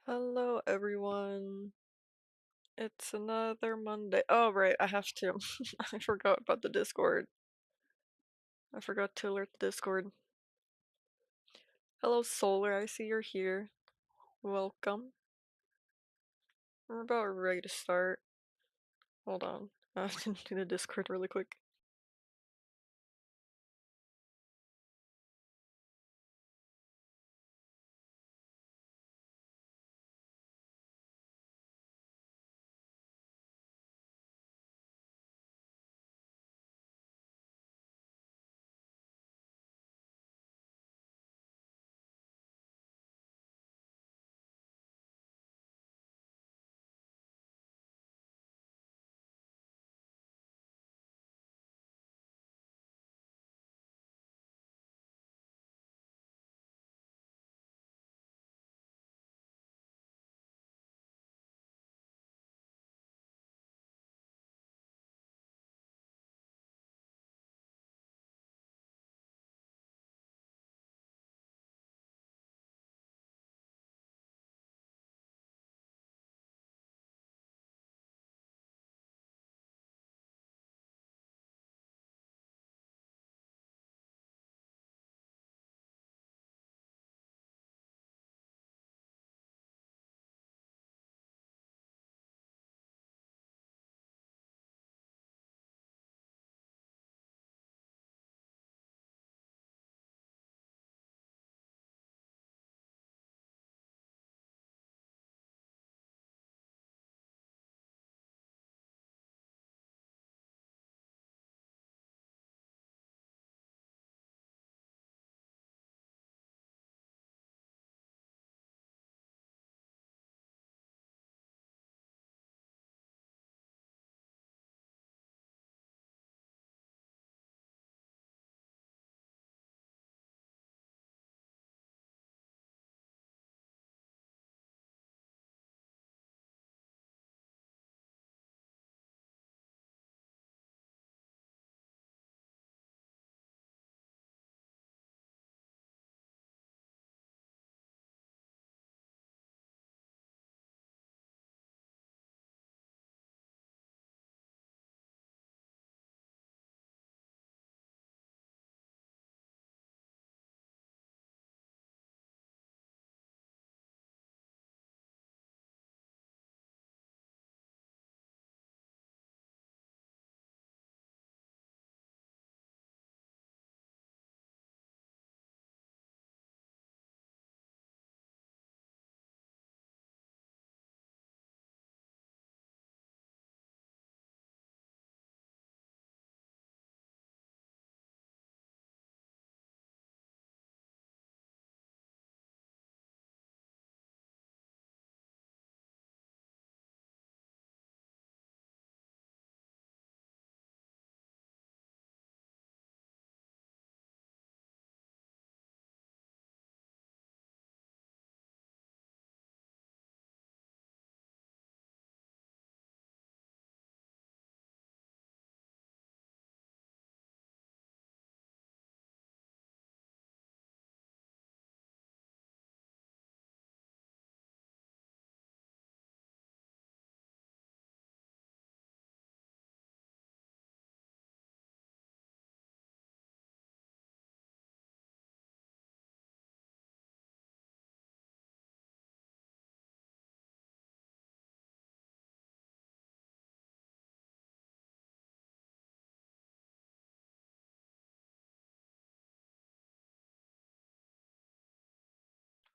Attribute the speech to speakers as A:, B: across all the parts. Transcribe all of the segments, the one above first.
A: Hello, everyone. It's another Monday. Oh, right, I have to. I forgot about the Discord. I forgot to alert the Discord. Hello, Solar. I see you're here. Welcome. We're about ready to start. Hold on. I have to do the Discord really quick.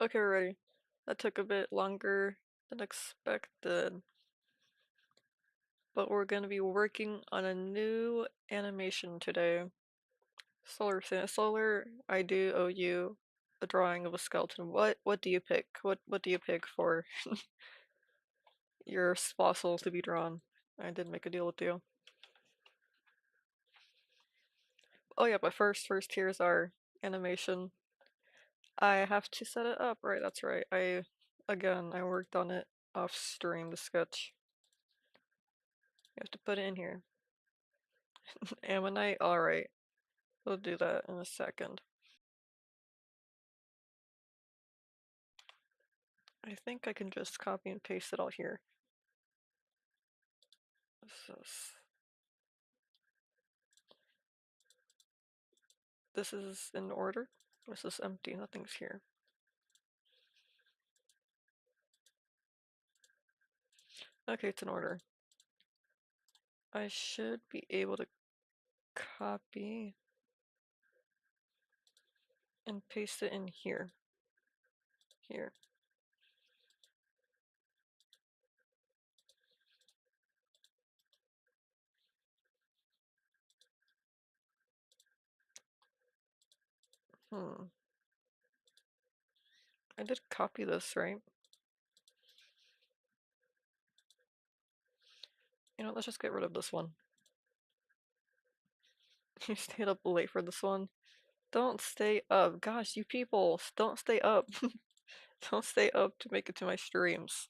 A: Okay, we're ready. That took a bit longer than expected, but we're gonna be working on a new animation today. Solar, I do owe you a drawing of a skeleton. What do you pick? What do you pick for your fossil to be drawn? I did make a deal with you. Oh yeah, but first here's our animation. I have to set it up, right? That's right. I worked on it off stream, the sketch. You have to put it in here. Ammonite, alright. We'll do that in a second. I think I can just copy and paste it all here. This is in order. This is empty, nothing's here. Okay, it's in order. I should be able to copy and paste it in here. Here. I did copy this, right? You know, let's just get rid of this one. You stayed up late for this one. Don't stay up. Gosh, you people, don't stay up. Don't stay up to make it to my streams.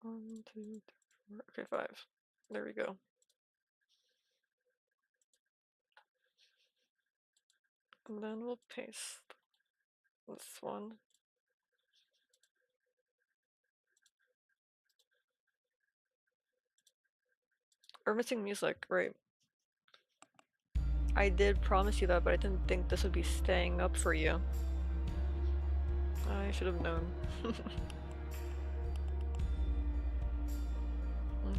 A: One, two, three, four. Okay, 5. There we go. And then we'll paste this one. We're missing music, right? I did promise you that, but I didn't think this would be staying up for you. I should have known.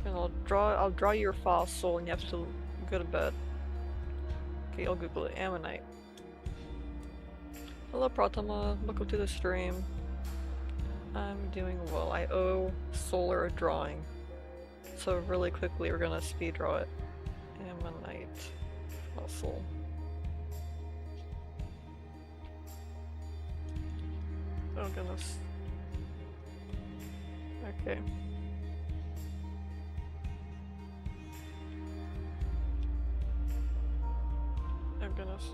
A: Okay, I'll draw your fossil and you have to go to bed. Okay, I'll Google it. Ammonite. Hello Pratama, welcome to the stream. I'm doing well. I owe Solar a drawing. So really quickly we're gonna speed draw it. Ammonite fossil. Oh goodness. Okay. Oh goodness.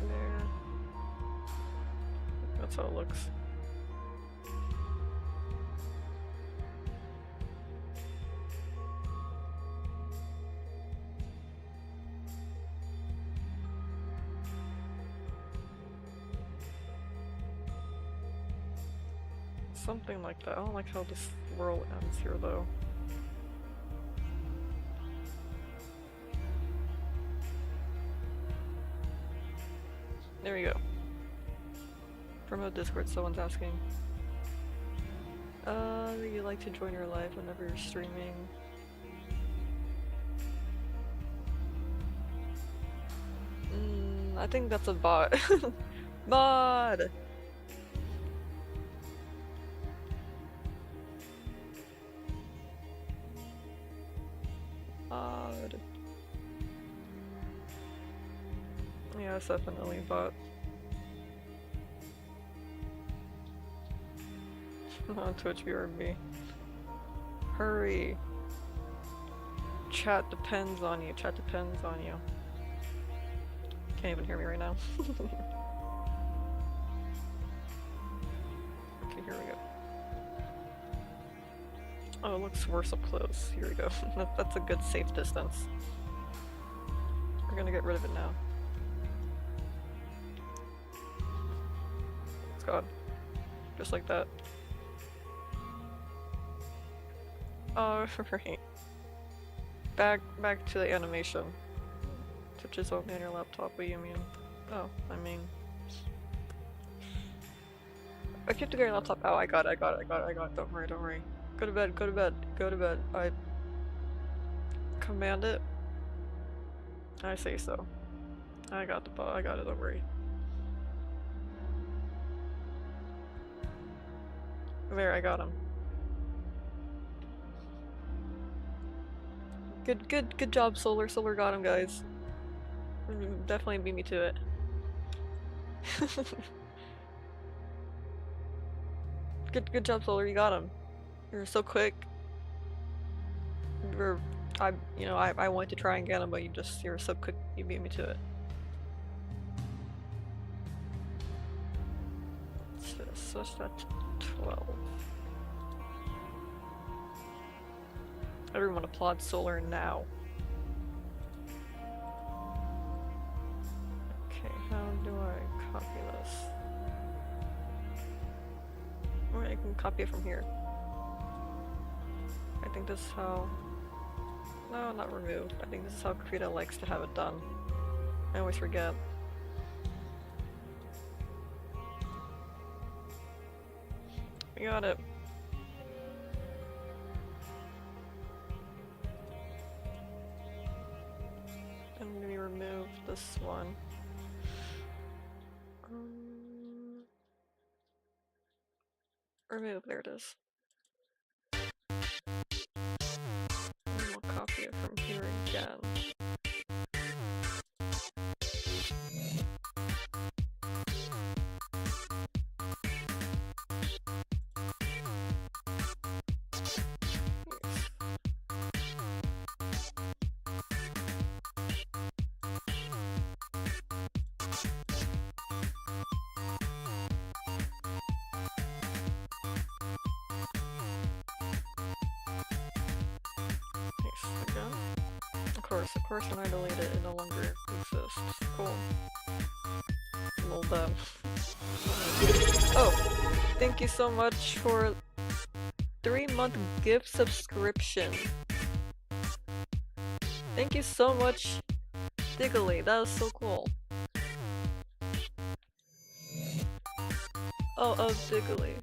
A: There. That's how it looks. Something like that. I don't like how this world ends here though. There we go. Promote Discord, someone's asking. You like to join your live whenever you're streaming? I think that's a bot. Bot! Bot. Yeah, it's definitely a bot. On Twitch BRB. Hurry. Chat depends on you. Chat depends on you. Can't even hear me right now. Okay, here we go. Oh, it looks worse up close. Here we go. That's a good safe distance. We're gonna get rid of it now. It's gone. Just like that. Oh, right. Back to the animation. Twitch is only on your laptop, what do you mean? Oh, I mean... I keep to get your laptop. Oh, I got it. Don't worry. Go to bed. I command it. I say so. I got it, don't worry. There, I got him. Good job, Solar. Solar got him, guys. Definitely beat me to it. Good job, Solar. You got him. You're so quick. You're, I wanted to try and get him, but you're so quick. You beat me to it. So that's 12. Everyone applaud Solar now. Okay, how do I copy this? Or I can copy it from here. I think this is how... No, not removed. I think this is how Krita likes to have it done. I always forget. We got it. And maybe remove this one. Remove, there it is. And we'll copy it from here again. Again. Of course, when I delete it, it no longer exists. Cool. Well done. Oh, thank you so much for 3-month gift subscription. Thank you so much, Diggly. That was so cool. Oh, Diggly.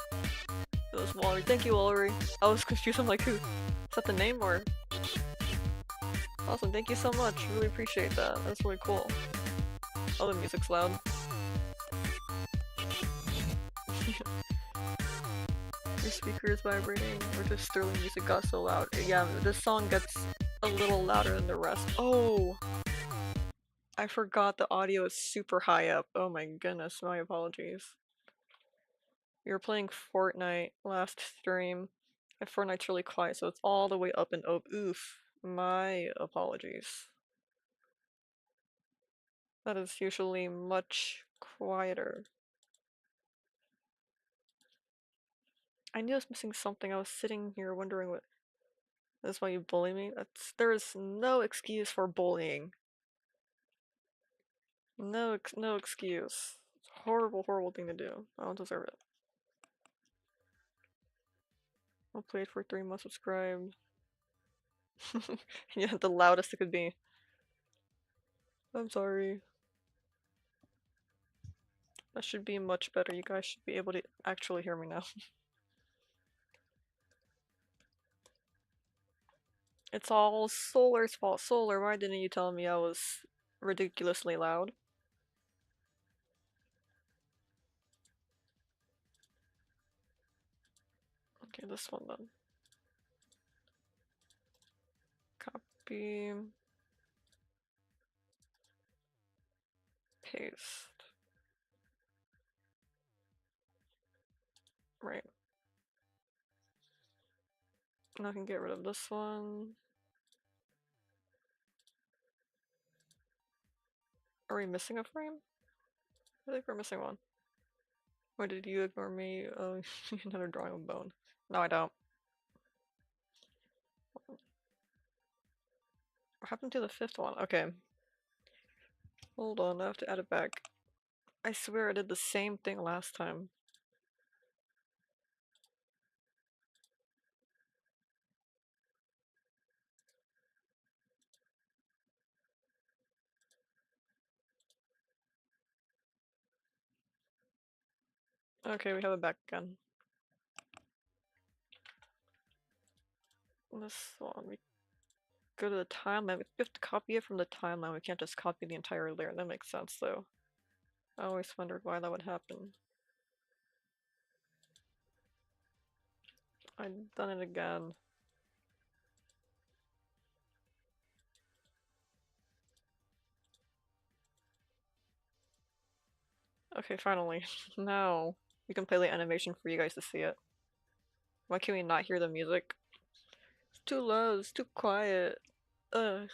A: It was Wallery. Thank you, Wallery. I was confused. I'm like, who? Is that the name or? Awesome. Thank you so much. Really appreciate that. That's really cool. Oh, the music's loud. Your speaker is vibrating, or just Sterling music got so loud. Yeah, this song gets a little louder than the rest. Oh! I forgot the audio is super high up. Oh my goodness, my apologies. We were playing Fortnite last stream, and Fortnite's really quiet, so it's all the way up and oof. My apologies. That is usually much quieter. I knew I was missing something. I was sitting here wondering what. That's why you bully me? There is no excuse for bullying. No excuse. It's a horrible, horrible thing to do. I don't deserve it. I'll play it for 3 months subscribed. Yeah, the loudest it could be. I'm sorry. That should be much better. You guys should be able to actually hear me now. It's all Solar's fault. Solar, why didn't you tell me I was ridiculously loud? Okay, this one then. Copy. Paste. Right. Now I can get rid of this one. Are we missing a frame? I think we're missing one. Or did you ignore me? Oh, another drawing of bone. No, I don't. What happened to the 5th one? Okay. Hold on, I have to add it back. I swear I did the same thing last time. Okay, we have it back again. This one, we go to the timeline. We have to copy it from the timeline. We can't just copy the entire layer. That makes sense, though. I always wondered why that would happen. I've done it again. Okay, finally. Now we can play the animation for you guys to see it. Why can we not hear the music? It's too loud, it's too quiet. Ugh.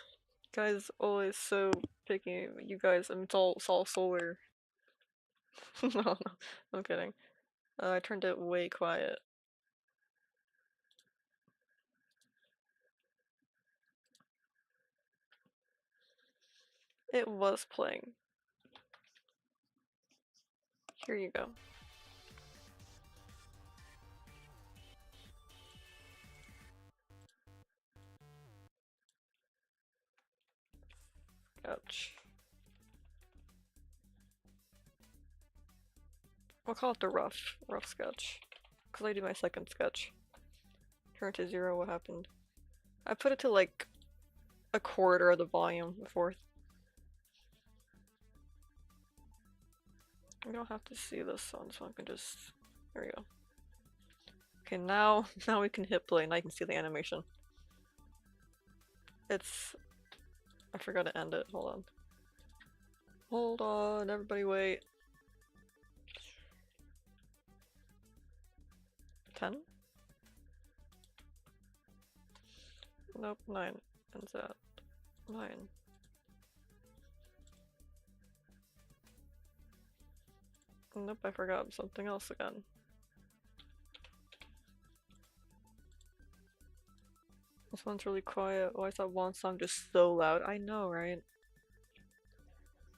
A: Guys always so picky. You guys, I mean, it's all solar. No, no, I'm kidding. I turned it way quiet. It was playing. Here you go. Ouch. We'll call it the rough sketch. Because I do my second sketch. Turn to 0, what happened? I put it to like a quarter of the volume, a fourth. We don't have to see this one, so I can just, there we go. Okay, now we can hit play, now you can see the animation. It's, I forgot to end it, hold on. Hold on, everybody wait. 10? Nope, 9. Ends at 9. Nope, I forgot something else again. This one's really quiet. Why is that one song just so loud? I know, right?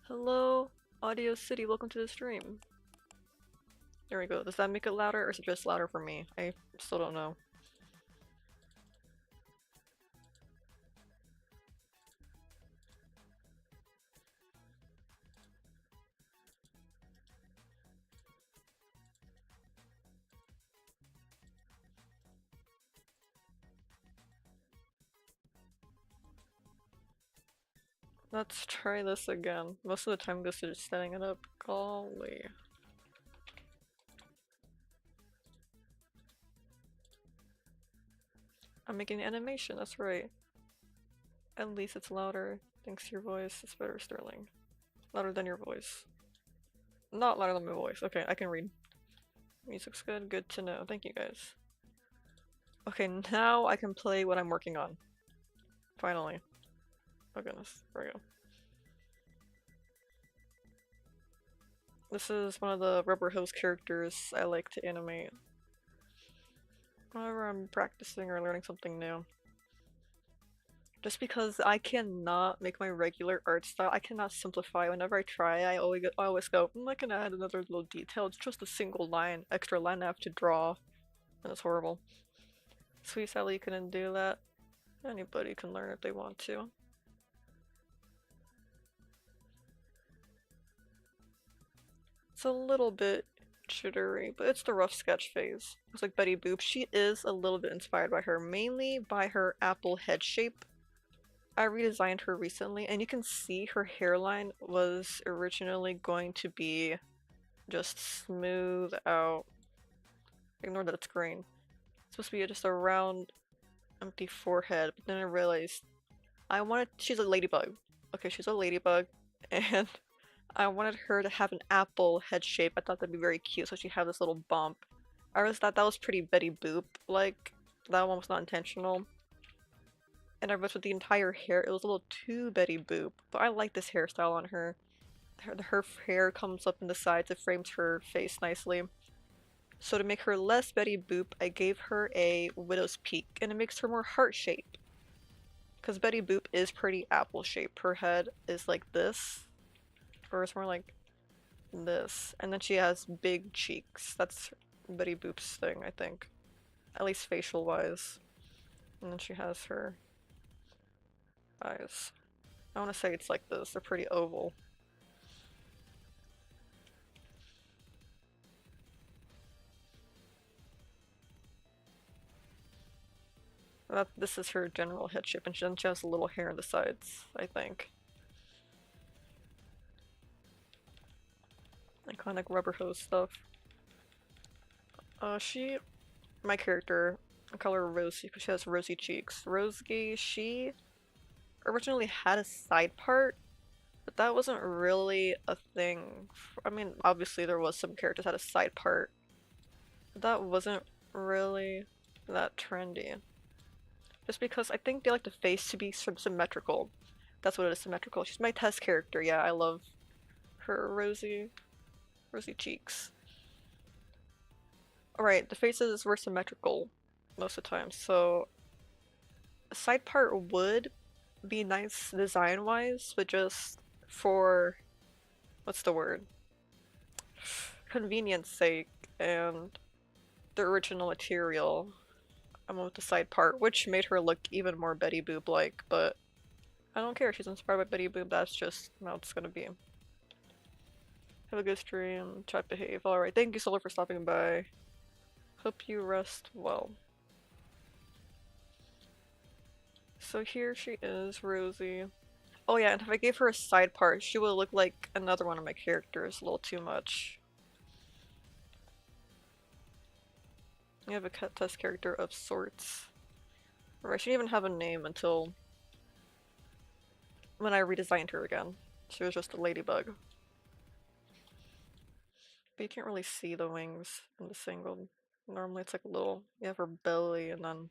A: Hello, Audio City, welcome to the stream. There we go. Does that make it louder, or is it just louder for me? I still don't know. Let's try this again. Most of the time this is just setting it up. Golly. I'm making animation, that's right. At least it's louder. Thanks to your voice. It's better, Sterling. Louder than your voice. Not louder than my voice. Okay, I can read. Music's good. Good to know. Thank you guys. Okay, now I can play what I'm working on. Finally. Oh goodness. There we go. This is one of the rubber hose characters I like to animate whenever I'm practicing or learning something new. Just because I cannot make my regular art style, I cannot simplify. Whenever I try, I always go, I can add another little detail. It's just a single line, extra line I have to draw, and it's horrible. Sweet Sally couldn't do that. Anybody can learn if they want to. It's a little bit jittery, but it's the rough sketch phase. It's like Betty Boop. She is a little bit inspired by her, mainly by her apple head shape. I redesigned her recently, and you can see her hairline was originally going to be just smooth out. Ignore that it's green. It's supposed to be just a round, empty forehead, but then I realized she's a ladybug. Okay, she's a ladybug, and I wanted her to have an apple head shape. I thought that'd be very cute, so she had this little bump. I always thought that was pretty Betty Boop, like, that one was not intentional. And I realized with the entire hair, it was a little too Betty Boop, but I like this hairstyle on her. Her hair comes up in the sides, it frames her face nicely. So to make her less Betty Boop, I gave her a widow's peak, and it makes her more heart-shaped. Because Betty Boop is pretty apple-shaped. Her head is like this, or it's more like this, and then she has big cheeks. That's Betty Boop's thing, I think. At least facial-wise. And then she has her eyes. I want to say it's like this. They're pretty oval. This is her general head shape, and she has a little hair on the sides, I think. Iconic rubber hose stuff. My character, I call her Rosie because she has rosy cheeks. Rosie, she originally had a side part, but that wasn't really a thing. I mean, obviously there was some characters that had a side part. But that wasn't really that trendy. Just because I think they like the face to be symmetrical. That's what it is, symmetrical. She's my test character, yeah, I love her rosy cheeks. Alright, the faces were symmetrical most of the time, so a side part would be nice design-wise, but just for, what's the word? Convenience sake and the original material. I went with the side part, which made her look even more Betty Boop-like, but I don't care. She's inspired by Betty Boop. That's just how it's gonna be. Have a good stream. Chat behave. Alright, thank you, Solar, for stopping by. Hope you rest well. So here she is, Rosie. Oh yeah, and if I gave her a side part, she would look like another one of my characters. A little too much. I have a cut test character of sorts. Or I shouldn't even have a name until when I redesigned her again. She was just a ladybug. But you can't really see the wings in the single. Normally it's like a little, you have her belly and then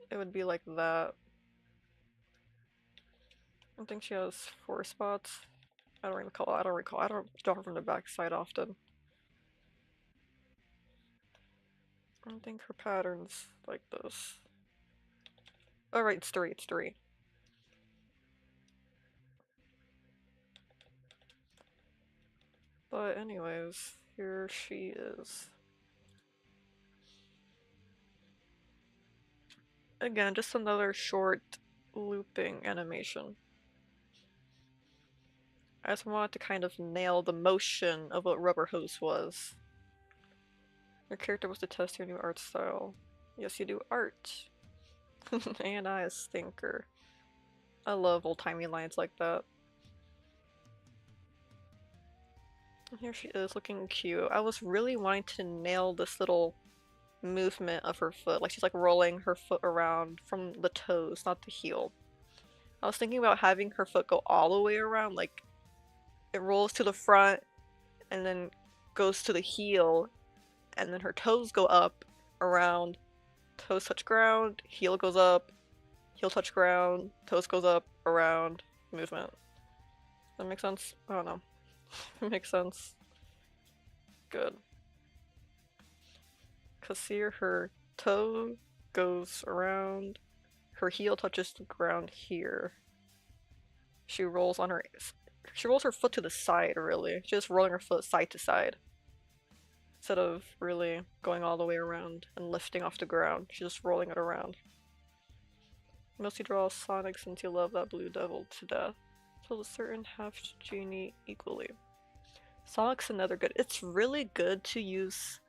A: it would be like that. I think she has 4 spots. I don't recall, I don't draw her from the back side often. I don't think her pattern's like this. Oh right, it's 3, it's 3. But anyways, here she is. Again, just another short looping animation. I just wanted to kind of nail the motion of what Rubber Hose was. Your character was to test your new art style. Yes, you do art. And I a stinker. I love old-timey lines like that. And here she is, looking cute. I was really wanting to nail this little movement of her foot. Like she's like rolling her foot around from the toes, not the heel. I was thinking about having her foot go all the way around, like it rolls to the front and then goes to the heel, and then her toes go up around, toes touch ground, heel goes up, heel touch ground, toes goes up, around, movement. Does that make sense? I don't know. It makes sense. Good. Cause here her toe goes around, her heel touches the ground here. She rolls her foot to the side, really. She's just rolling her foot side to side. Instead of really going all the way around and lifting off the ground, she's just rolling it around. Mostly draw Sonic since you love that blue devil to death. Kill a certain half genie equally. Sonic's another good. It's really good to use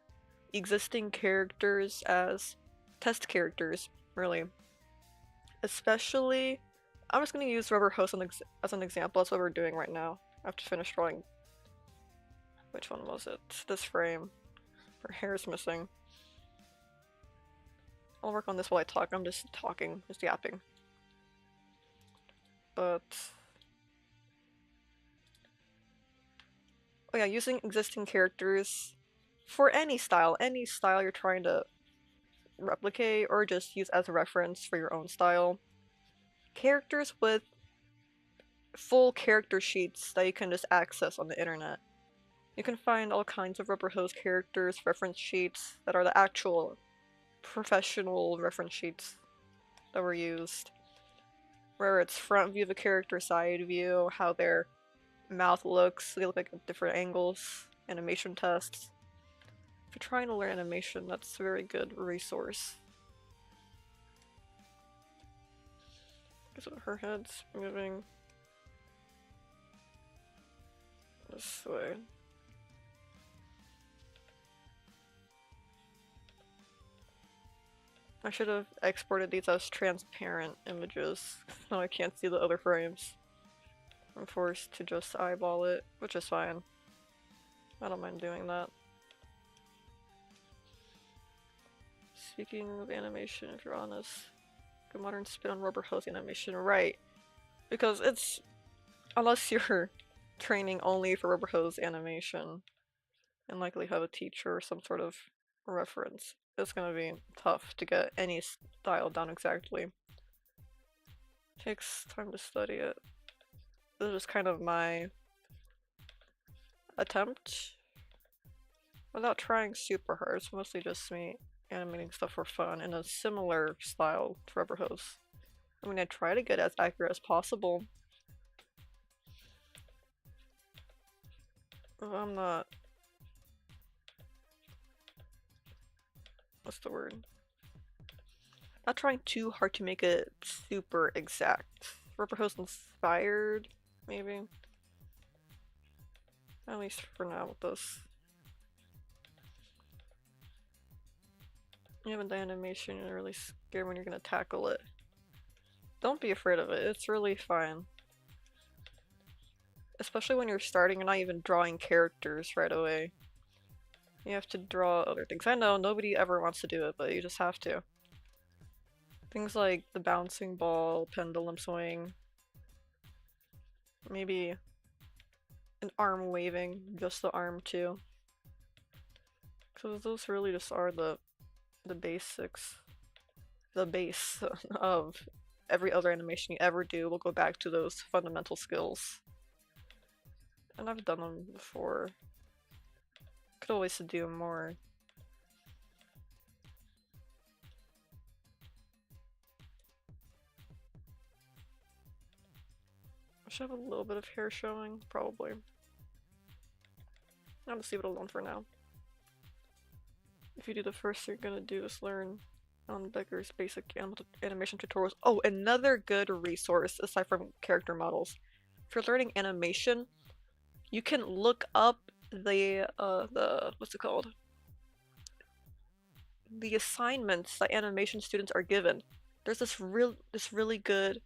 A: existing characters as test characters, really. Especially, I'm just gonna use Rubber Hose as an example. That's what we're doing right now. I have to finish drawing. Which one was it? This frame. Her hair is missing. I'll work on this while I talk. I'm just talking, just yapping. But oh yeah, using existing characters for any style you're trying to replicate or just use as a reference for your own style. Characters with full character sheets that you can just access on the internet. You can find all kinds of Rubber Hose characters, reference sheets that are the actual professional reference sheets that were used. Where it's front view of a character, side view, how their mouth looks, they look like at different angles, animation tests. If you're trying to learn animation, that's a very good resource. So her head's moving this way. I should have exported these as transparent images. Now I can't see the other frames. I'm forced to just eyeball it, which is fine. I don't mind doing that. Speaking of animation, if you're honest, good modern spin on Rubber Hose animation, right? Because it's, unless you're training only for Rubber Hose animation, and likely have a teacher or some sort of reference, it's gonna be tough to get any style down exactly. Takes time to study it. This is kind of my attempt without trying super hard. It's mostly just me animating stuff for fun in a similar style to Rubber Hose. I mean, I try to get as accurate as possible. I'm not. What's the word? Not trying too hard to make it super exact. Rubber Hose inspired, maybe? At least for now with this. You haven't done animation, you're really scared when you're gonna tackle it. Don't be afraid of it, it's really fine. Especially when you're starting, you're not even drawing characters right away. You have to draw other things. I know, nobody ever wants to do it, but you just have to. Things like the bouncing ball, pendulum swing, maybe an arm waving, just the arm too. Because those really just are the basics. The base of every other animation you ever do will go back to those fundamental skills. And I've done them before. Could always do more. I should have a little bit of hair showing, probably. I'm gonna leave it alone for now. If you do the first thing you're gonna do is learn on Becker's basic animation tutorials. Oh, another good resource aside from character models. If you're learning animation, you can look up the what's it called? The assignments that animation students are given. There's this really good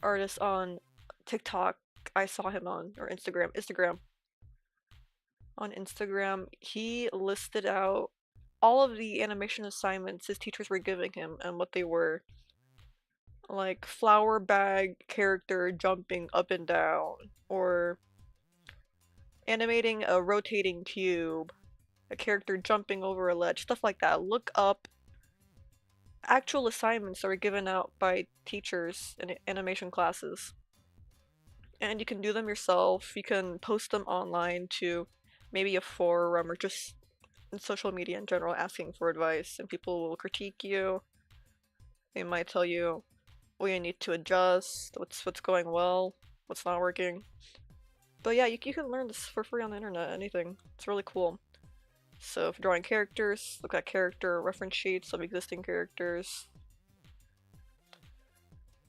A: artist on TikTok. I saw him on or Instagram. On Instagram, he listed out all of the animation assignments his teachers were giving him and what they were. Like flower bag character jumping up and down, or animating a rotating cube, a character jumping over a ledge, stuff like that. Look up actual assignments that were given out by teachers in animation classes. And you can do them yourself. You can post them online to maybe a forum or just in social media in general asking for advice, and people will critique you. They might tell you what you need to adjust, what's going well, what's not working. But yeah, you can learn this for free on the internet, anything. It's really cool. So if you're drawing characters, look at character reference sheets of existing characters.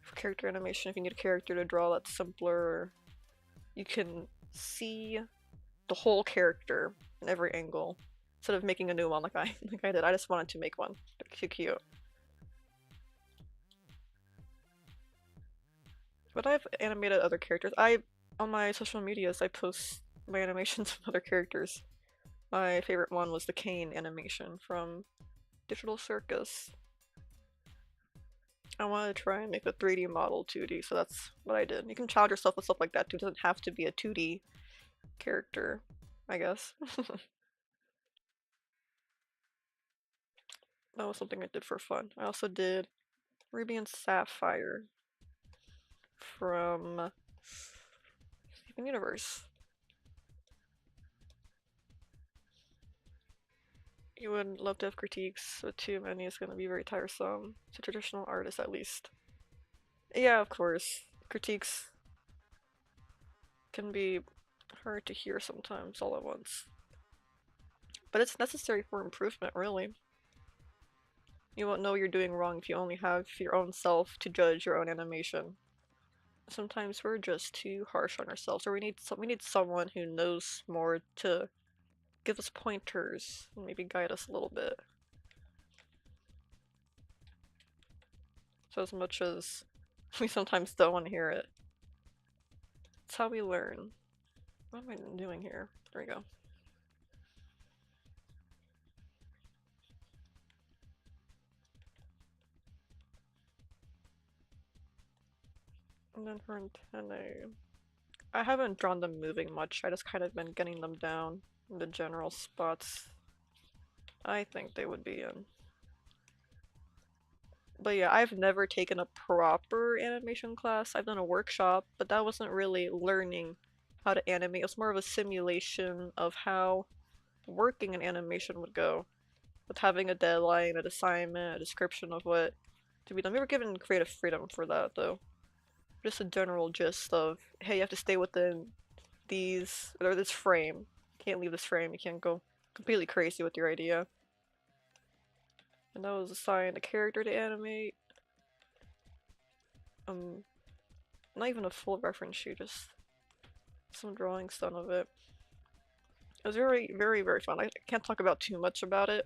A: For character animation, if you need a character to draw that's simpler, you can see the whole character in every angle instead of making a new one like I did. I just wanted to make one. They're cute. But I've animated other characters. On my social medias, I post my animations of other characters. My favorite one was the Kane animation from Digital Circus. I wanted to try and make a 3D model 2D, so that's what I did. You can challenge yourself with stuff like that too. It doesn't have to be a 2D character, I guess. That was something I did for fun. I also did Ruby and Sapphire from Steven Universe. You would love to have critiques, but too many is going to be very tiresome. To traditional artists, at least. Yeah, of course. Critiques can be hard to hear sometimes all at once. But it's necessary for improvement, really. You won't know you're doing wrong if you only have your own self to judge your own animation. Sometimes we're just too harsh on ourselves, or we need someone who knows more to give us pointers and maybe guide us a little bit. So as much as we sometimes don't want to hear it, it's how we learn. What am I doing here? There we go. And then her antennae. I haven't drawn them moving much, I just kind of been getting them down in the general spots I think they would be in. But yeah, I've never taken a proper animation class. I've done a workshop, but that wasn't really learning how to animate. It was more of a simulation of how working in animation would go, with having a deadline, an assignment, a description of what to be done. We were given creative freedom for that, though. Just a general gist of, hey, you have to stay within these, or this frame. You can't leave this frame. You can't go completely crazy with your idea. And that was assigned a character to animate. Um, Not even a full reference sheet, just some drawings done of it. It was very, very, very fun. I can't talk about too much about it,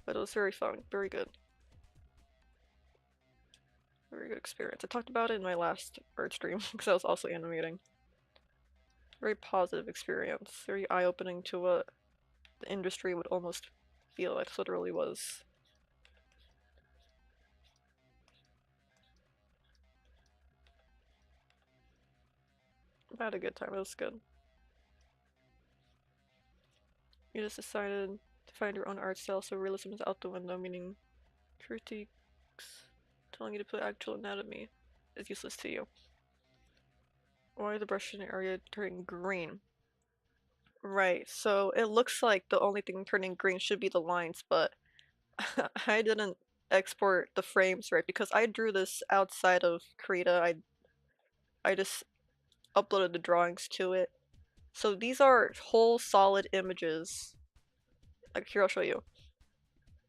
A: but it was very fun. Very good. Very good experience. I talked about it in my last art stream because I was also animating. Very positive experience. Very eye-opening to what the industry would almost feel like. That's what it really was. I had a good time. It was good. You just decided to find your own art style, so realism is out the window, meaning critiques telling you to put actual anatomy is useless to you. Why is the brush in the area turning green? Right, so it looks like the only thing turning green should be the lines, but I didn't export the frames right because I drew this outside of Krita. I just uploaded the drawings to it. So these are whole solid images. Like here, I'll show you.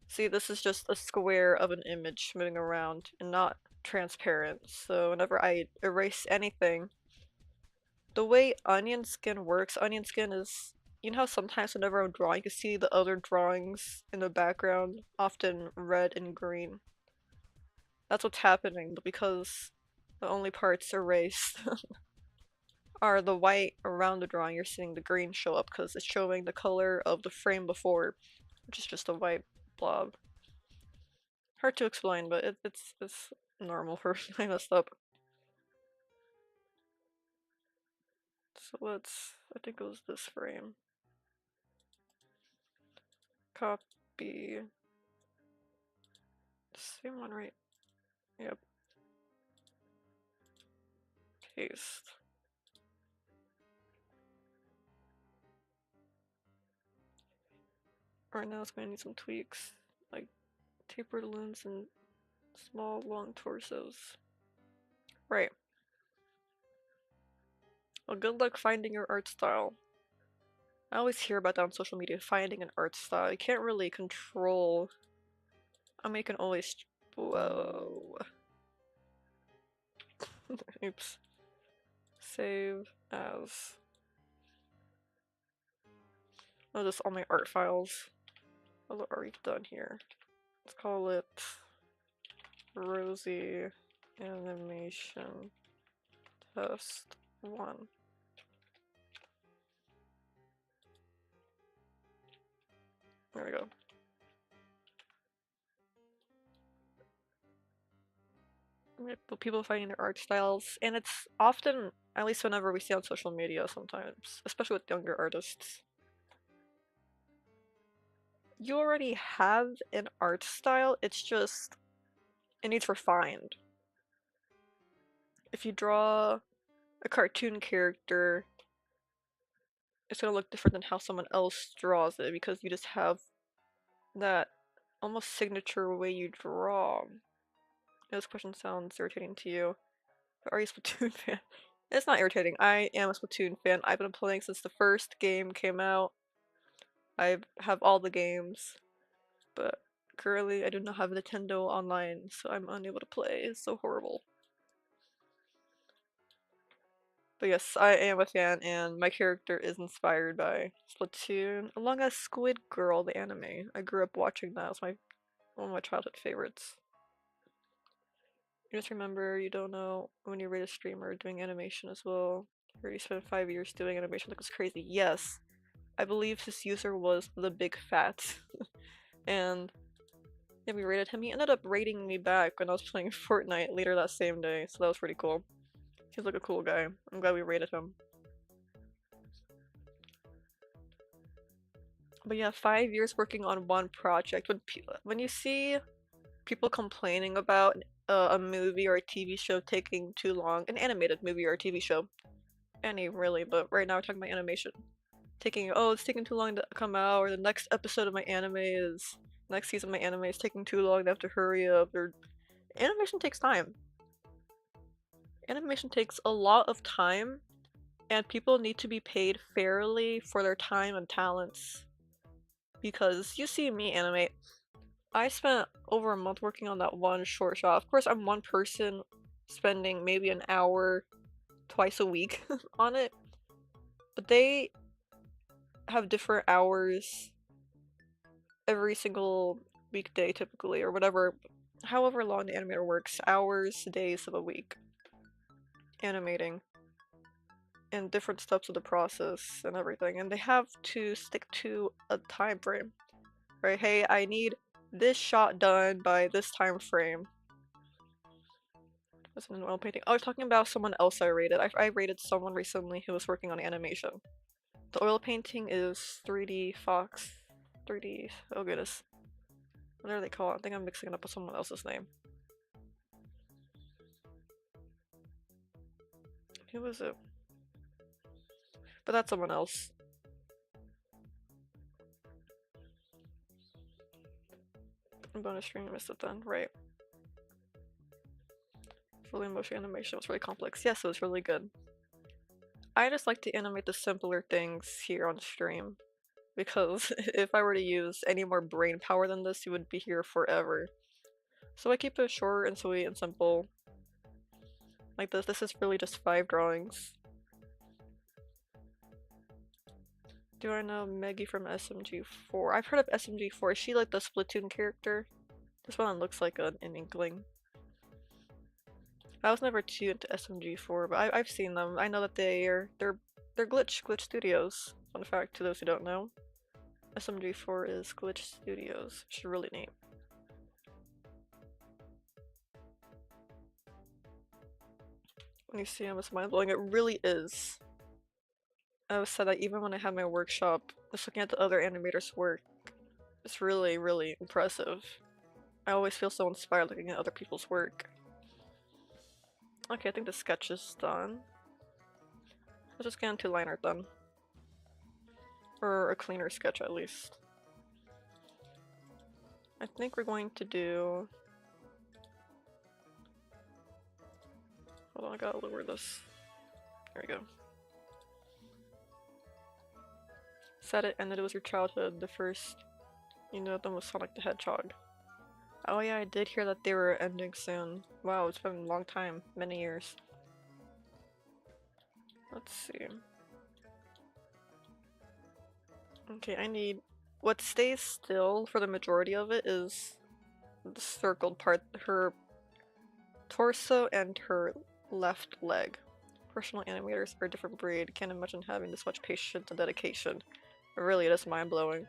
A: See, this is just a square of an image moving around and not transparent. So whenever I erase anything, the way onion skin works, onion skin is, you know how sometimes whenever I'm drawing, you can see the other drawings in the background, often red and green. That's what's happening, but because the only parts erased are the white around the drawing, you're seeing the green show up because it's showing the color of the frame before, which is just a white blob. Hard to explain, but it's normal for I messed up. So let's, I think it was this frame. Copy. Same one, right? Yep. Paste. Right now it's gonna need some tweaks, like tapered limbs and small long torsos. Right. Well, good luck finding your art style. I always hear about that on social media, finding an art style. You can't really control. I mean, you can always. Whoa. Oops. Save as. Oh, just all my art files. What are we done here? Let's call it Rosie Animation Test 1. There we go. People finding their art styles, and it's often, at least whenever we see on social media sometimes, especially with younger artists, you already have an art style, it's just, it needs refined. If you draw a cartoon character, it's gonna look different than how someone else draws it because you just have that almost signature way you draw. This question sounds irritating to you. But are you a Splatoon fan? It's not irritating. I am a Splatoon fan. I've been playing since the first game came out. I have all the games, but currently I do not have Nintendo Online, so I'm unable to play. It's so horrible. But yes, I am a fan, and my character is inspired by Splatoon, along as Squid Girl, the anime. I grew up watching that. It was one of my childhood favorites. You just remember you don't know when you rate a streamer doing animation as well. Or you spent 5 years doing animation, like it's crazy. Yes, I believe this user was the big fat. And yeah, we rated him. He ended up rating me back when I was playing Fortnite later that same day, so that was pretty cool. He's like a cool guy. I'm glad we rated him. But yeah, 5 years working on one project. When you see people complaining about a movie or a TV show taking too long, an animated movie or a TV show, any really, but right now we're talking about animation. Oh, it's taking too long to come out, or the next episode of my anime is, next season of my anime is taking too long, they have to hurry up, or animation takes time. Animation takes a lot of time, and people need to be paid fairly for their time and talents. Because you see me animate, I spent over a month working on that one short shot. Of course, I'm one person spending maybe an hour twice a week on it, but they have different hours every single weekday typically, or whatever, however long the animator works, hours, days of a week animating, and different steps of the process and everything, and they have to stick to a time frame, right? Hey, I need this shot done by this time frame. That's an oil painting. I was talking about someone else I rated. I rated someone recently who was working on animation. The oil painting is 3D Fox. 3D. Oh goodness. What are they called? I think I'm mixing it up with someone else's name. Who was it? But that's someone else. Bonus stream, I missed it then. Right. Fully motion animation was really complex. Yes, it was really good. I just like to animate the simpler things here on stream. Because if I were to use any more brain power than this, you would be here forever. So I keep it short and sweet and simple. Like this. This is really just 5 drawings. Do I know Meggy from SMG4? I've heard of SMG4. Is she like the Splatoon character? This one looks like an inkling. I was never too into SMG4, but I've seen them. I know that they're Glitch Studios. Fun fact to those who don't know. SMG4 is Glitch Studios, which is really neat. When you see them, it's mind-blowing. It really is. I always said that even when I had my workshop, just looking at the other animators' work, it's really, really impressive. I always feel so inspired looking at other people's work. Okay, I think the sketch is done. Let's just get into line art then. Or a cleaner sketch at least. I think we're going to do... Hold on, I gotta lower this. There we go. Said it ended with your childhood. The first you know them was Sonic the Hedgehog. Oh yeah, I did hear that they were ending soon. Wow, it's been a long time. Many years. Let's see. Okay, I need... What stays still for the majority of it is the circled part, her torso and her left leg. Professional animators are a different breed. Can't imagine having this much patience and dedication. Really, it is mind-blowing.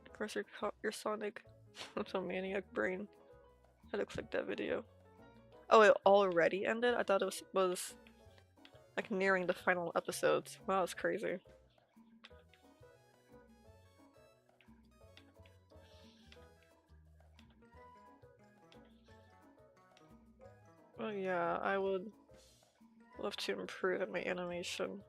A: Of course, your Sonic. That's a maniac brain. That looks like that video. Oh, it already ended? I thought it was like nearing the final episodes. Wow, that's crazy. Oh yeah, I would love to improve my animation.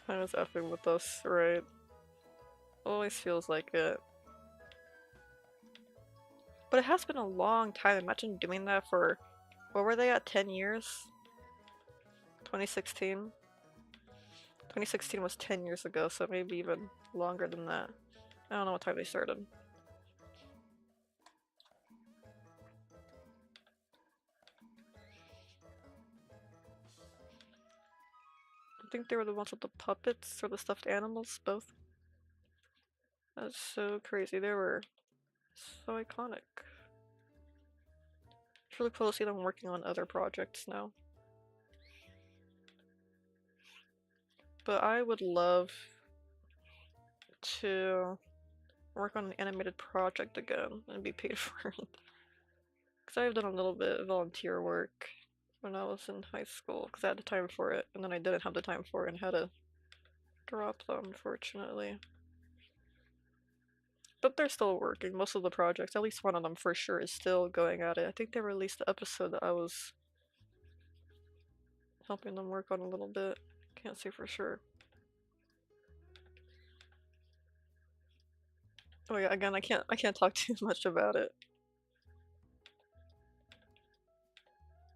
A: I was effing with us, right? Always feels like it. But it has been a long time. Imagine doing that for, what were they at, 10 years? 2016? 2016 was 10 years ago, so maybe even longer than that. I don't know what time they started. I think they were the ones with the puppets or the stuffed animals, both. That's so crazy. They were so iconic. It's really cool to see them working on other projects now. But I would love to work on an animated project again and be paid for it. Because I've done a little bit of volunteer work when I was in high school because I had the time for it, and then I didn't have the time for it and had to drop them, unfortunately. But they're still working. Most of the projects, at least one of them for sure, is still going at it. I think they released the episode that I was helping them work on a little bit. Can't say for sure. Oh yeah, again, I can't talk too much about it.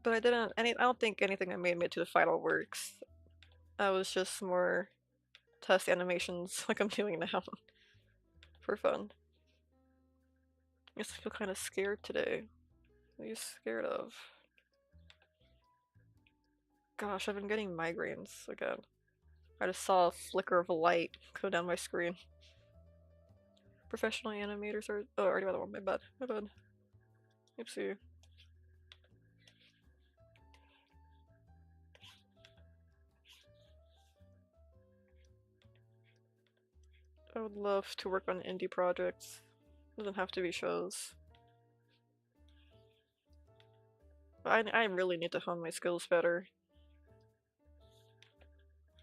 A: But I don't think anything that made me to the final works. I was just more test animations like I'm doing now for fun. I just feel kind of scared today. What are you scared of? Gosh, I've been getting migraines again. I just saw a flicker of a light go down my screen. Professional animators are. Oh, I already read that one. My bad. My bad. Oopsie. I would love to work on indie projects. Doesn't have to be shows. But I really need to hone my skills better.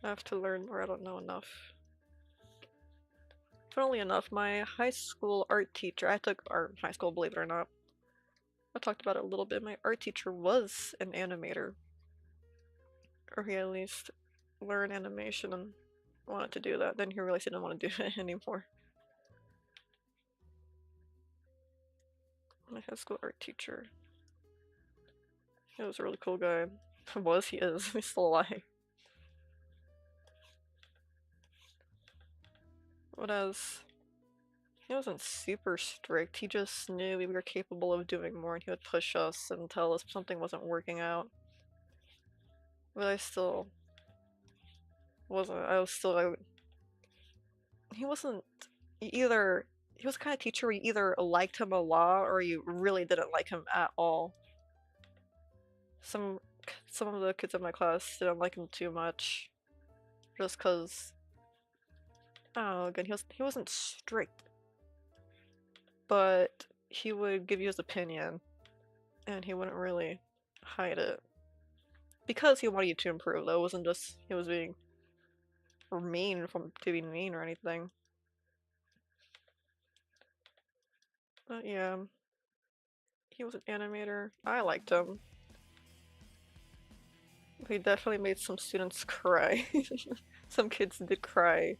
A: I have to learn or I don't know enough. Funnily enough, my high school art teacher, I took art in high school, believe it or not. I talked about it a little bit. My art teacher was an animator. Or he at least learned animation and wanted to do that. Then he realized he didn't want to do it anymore. My high school art teacher. He was a really cool guy. He is. He's still alive. What else? He wasn't super strict. He just knew we were capable of doing more and he would push us and tell us something wasn't working out. But I still wasn't. He wasn't either. He was the kind of teacher where you either liked him a lot or you really didn't like him at all. Some some of the kids in my class didn't like him too much, just cause I don't know. Again, he wasn't strict, but he would give you his opinion, and he wouldn't really hide it because he wanted you to improve. Though it wasn't just he was being mean from to be mean or anything. But yeah, he was an animator. I liked him. He definitely made some students cry. Some kids did cry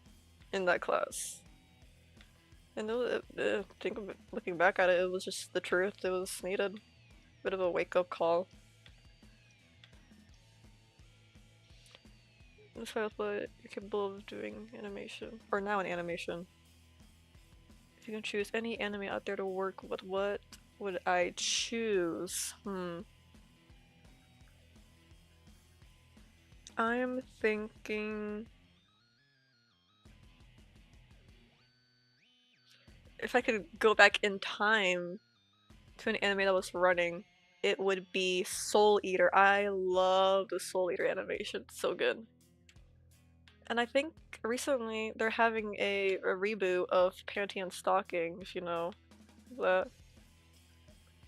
A: in that class. And looking back at it, it was just the truth. It was needed. Bit of a wake-up call. That's why I thought you're capable of doing animation. Or now in animation. If you can choose any anime out there to work with, what would I choose? I'm thinking if I could go back in time to an anime that was running, it would be Soul Eater. I love the Soul Eater animation. It's so good. And I think recently they're having a reboot of Panty and Stocking, if you know that.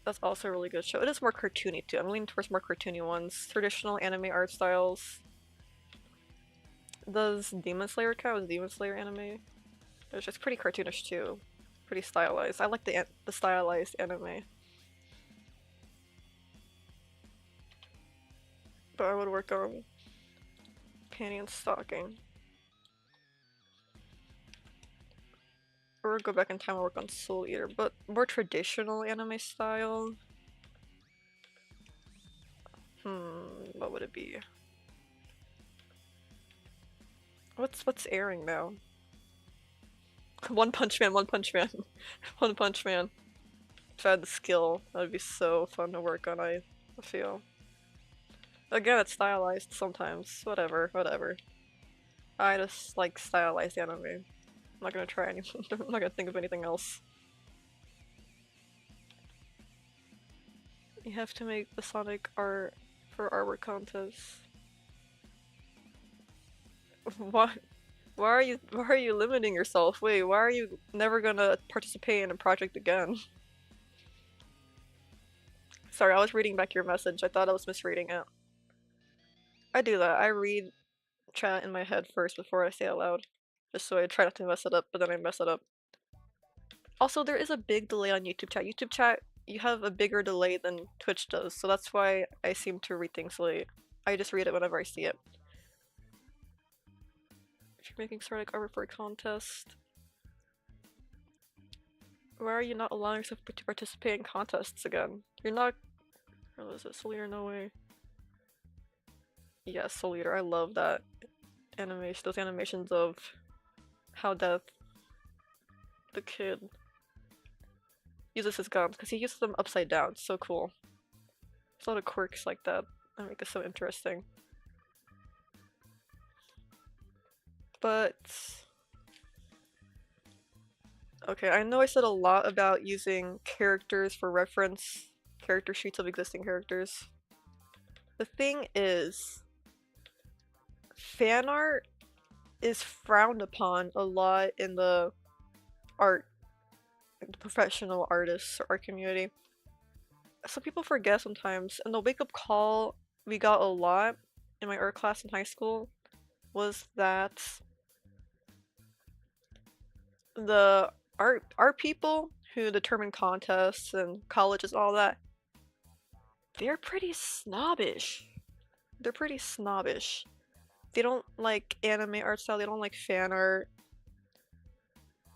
A: That's also a really good show. It is more cartoony too. I'm leaning towards more cartoony ones. Traditional anime art styles. Does Demon Slayer count as Demon Slayer anime? It's just pretty cartoonish too. Pretty stylized. I like the stylized anime. But I would work on Panty and Stocking. Or go back in time and work on Soul Eater, but more traditional anime style. What would it be? What's airing now? One Punch Man, One Punch Man, One Punch Man. If I had the skill, that would be so fun to work on, I feel. Again, it's stylized sometimes. Whatever, whatever. I just like stylized anime. I'm not gonna try anything. I'm not gonna think of anything else. You have to make the Sonic art for artwork contests. Why? Why are you limiting yourself? Wait, why are you never gonna participate in a project again? Sorry, I was reading back your message. I thought I was misreading it. I do that. I read chat in my head first before I say it out loud. Just so I try not to mess it up, but then I mess it up. Also, there is a big delay on YouTube chat. YouTube chat, you have a bigger delay than Twitch does, so that's why I seem to read things late. I just read it whenever I see it. If you're making Sonic armor for a contest, why are you not allowing yourself to participate in contests again? You're not. Or was it Soul Eater? No way. Yes, Soul Eater. I love that animation. Those animations of how Death, the kid, uses his guns because he uses them upside down. So cool. There's a lot of quirks like that that make it so interesting. But okay, I know I said a lot about using characters for reference, character sheets of existing characters. The thing is, fan art is frowned upon a lot in the art, the professional artists or art community. Some people forget sometimes, and the wake-up call we got a lot in my art class in high school was that the art people who determine contests and colleges, all that, they're pretty snobbish. They're pretty snobbish. They don't like anime art style, they don't like fan art.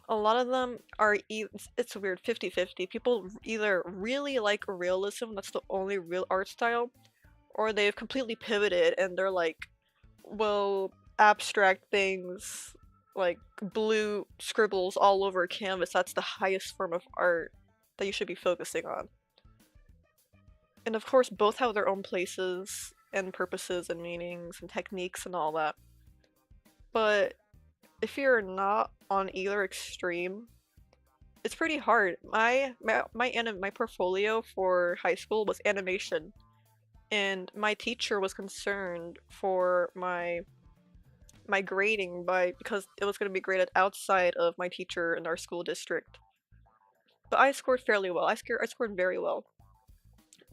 A: A lot of them are, it's weird, 50-50. People either really like realism, that's the only real art style, or they've completely pivoted and they're like, well, abstract things, like blue scribbles all over a canvas, that's the highest form of art that you should be focusing on. And of course, both have their own places and purposes and meanings and techniques and all that. But if you're not on either extreme, it's pretty hard. My portfolio for high school was animation, and my teacher was concerned for my grading because it was going to be graded outside of my teacher in our school district. But I scored fairly well. I scored very well.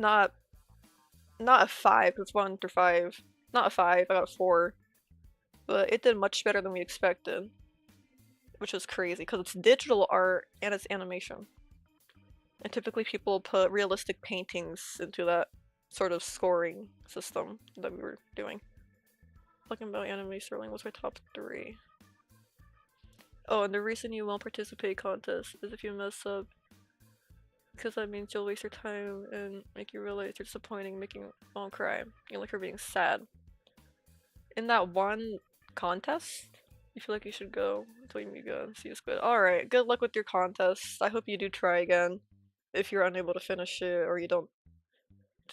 A: Not not a 5, it's 1 through 5. Not a 5, I got a 4. But it did much better than we expected, which was crazy because it's digital art and it's animation. And typically people put realistic paintings into that sort of scoring system that we were doing. Talking about anime, Sterling was my top 3. Oh, and the reason you won't participate in contests is if you mess up, because that means you'll waste your time and make you realize you're disappointing, making mom cry. You like her being sad. In that one contest, you feel like you should go. Until you meet good. See you good. Alright, good luck with your contest. I hope you do try again. If you're unable to finish it or you don't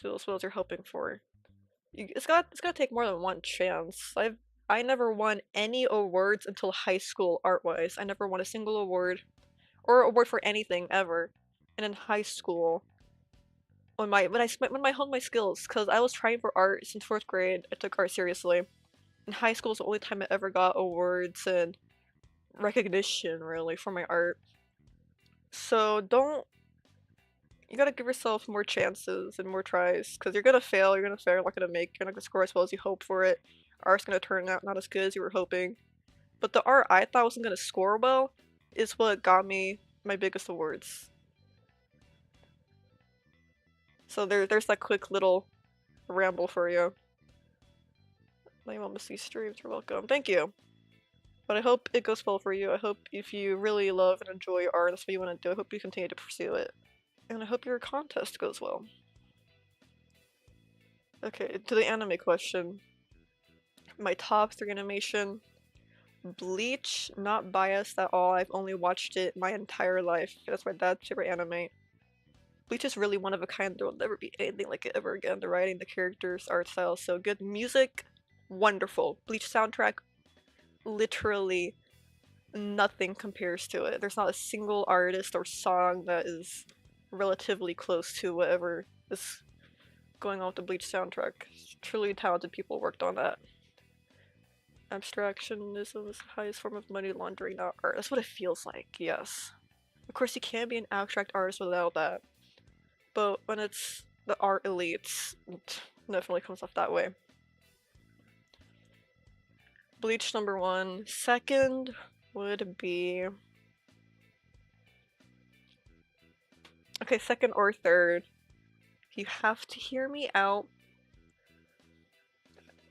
A: do as well as you're hoping for. It's gotta take more than one chance. I never won any awards until high school art-wise. I never won a single award or award for anything ever. And in high school, when I honed my skills, because I was trying for art since 4th grade, I took art seriously. In high school was the only time I ever got awards and recognition really for my art. So you gotta give yourself more chances and more tries, because you're gonna fail, you're not gonna you're not gonna score as well as you hope for it. Art's gonna turn out not as good as you were hoping. But the art I thought wasn't gonna score well is what got me my biggest awards. So there's that quick little ramble for you. My mom must see streams, you're welcome. Thank you. But I hope it goes well for you. I hope if you really love and enjoy art, that's what you want to do, I hope you continue to pursue it. And I hope your contest goes well. Okay, to the anime question. My top 3 animation. Bleach, not biased at all. I've only watched it my entire life. That's my dad's favorite anime. Bleach is really one of a kind. There will never be anything like it ever again. The writing, the characters, art style, so good. Music, wonderful. Bleach soundtrack, literally nothing compares to it. There's not a single artist or song that is relatively close to whatever is going on with the Bleach soundtrack. Truly talented people worked on that. Abstractionism is the highest form of money laundering, not art. That's what it feels like, yes. Of course, you can't be an abstract artist without that. But when it's the art elites, it definitely comes off that way. Bleach number 1. Second would be... Okay, second or third. You have to hear me out.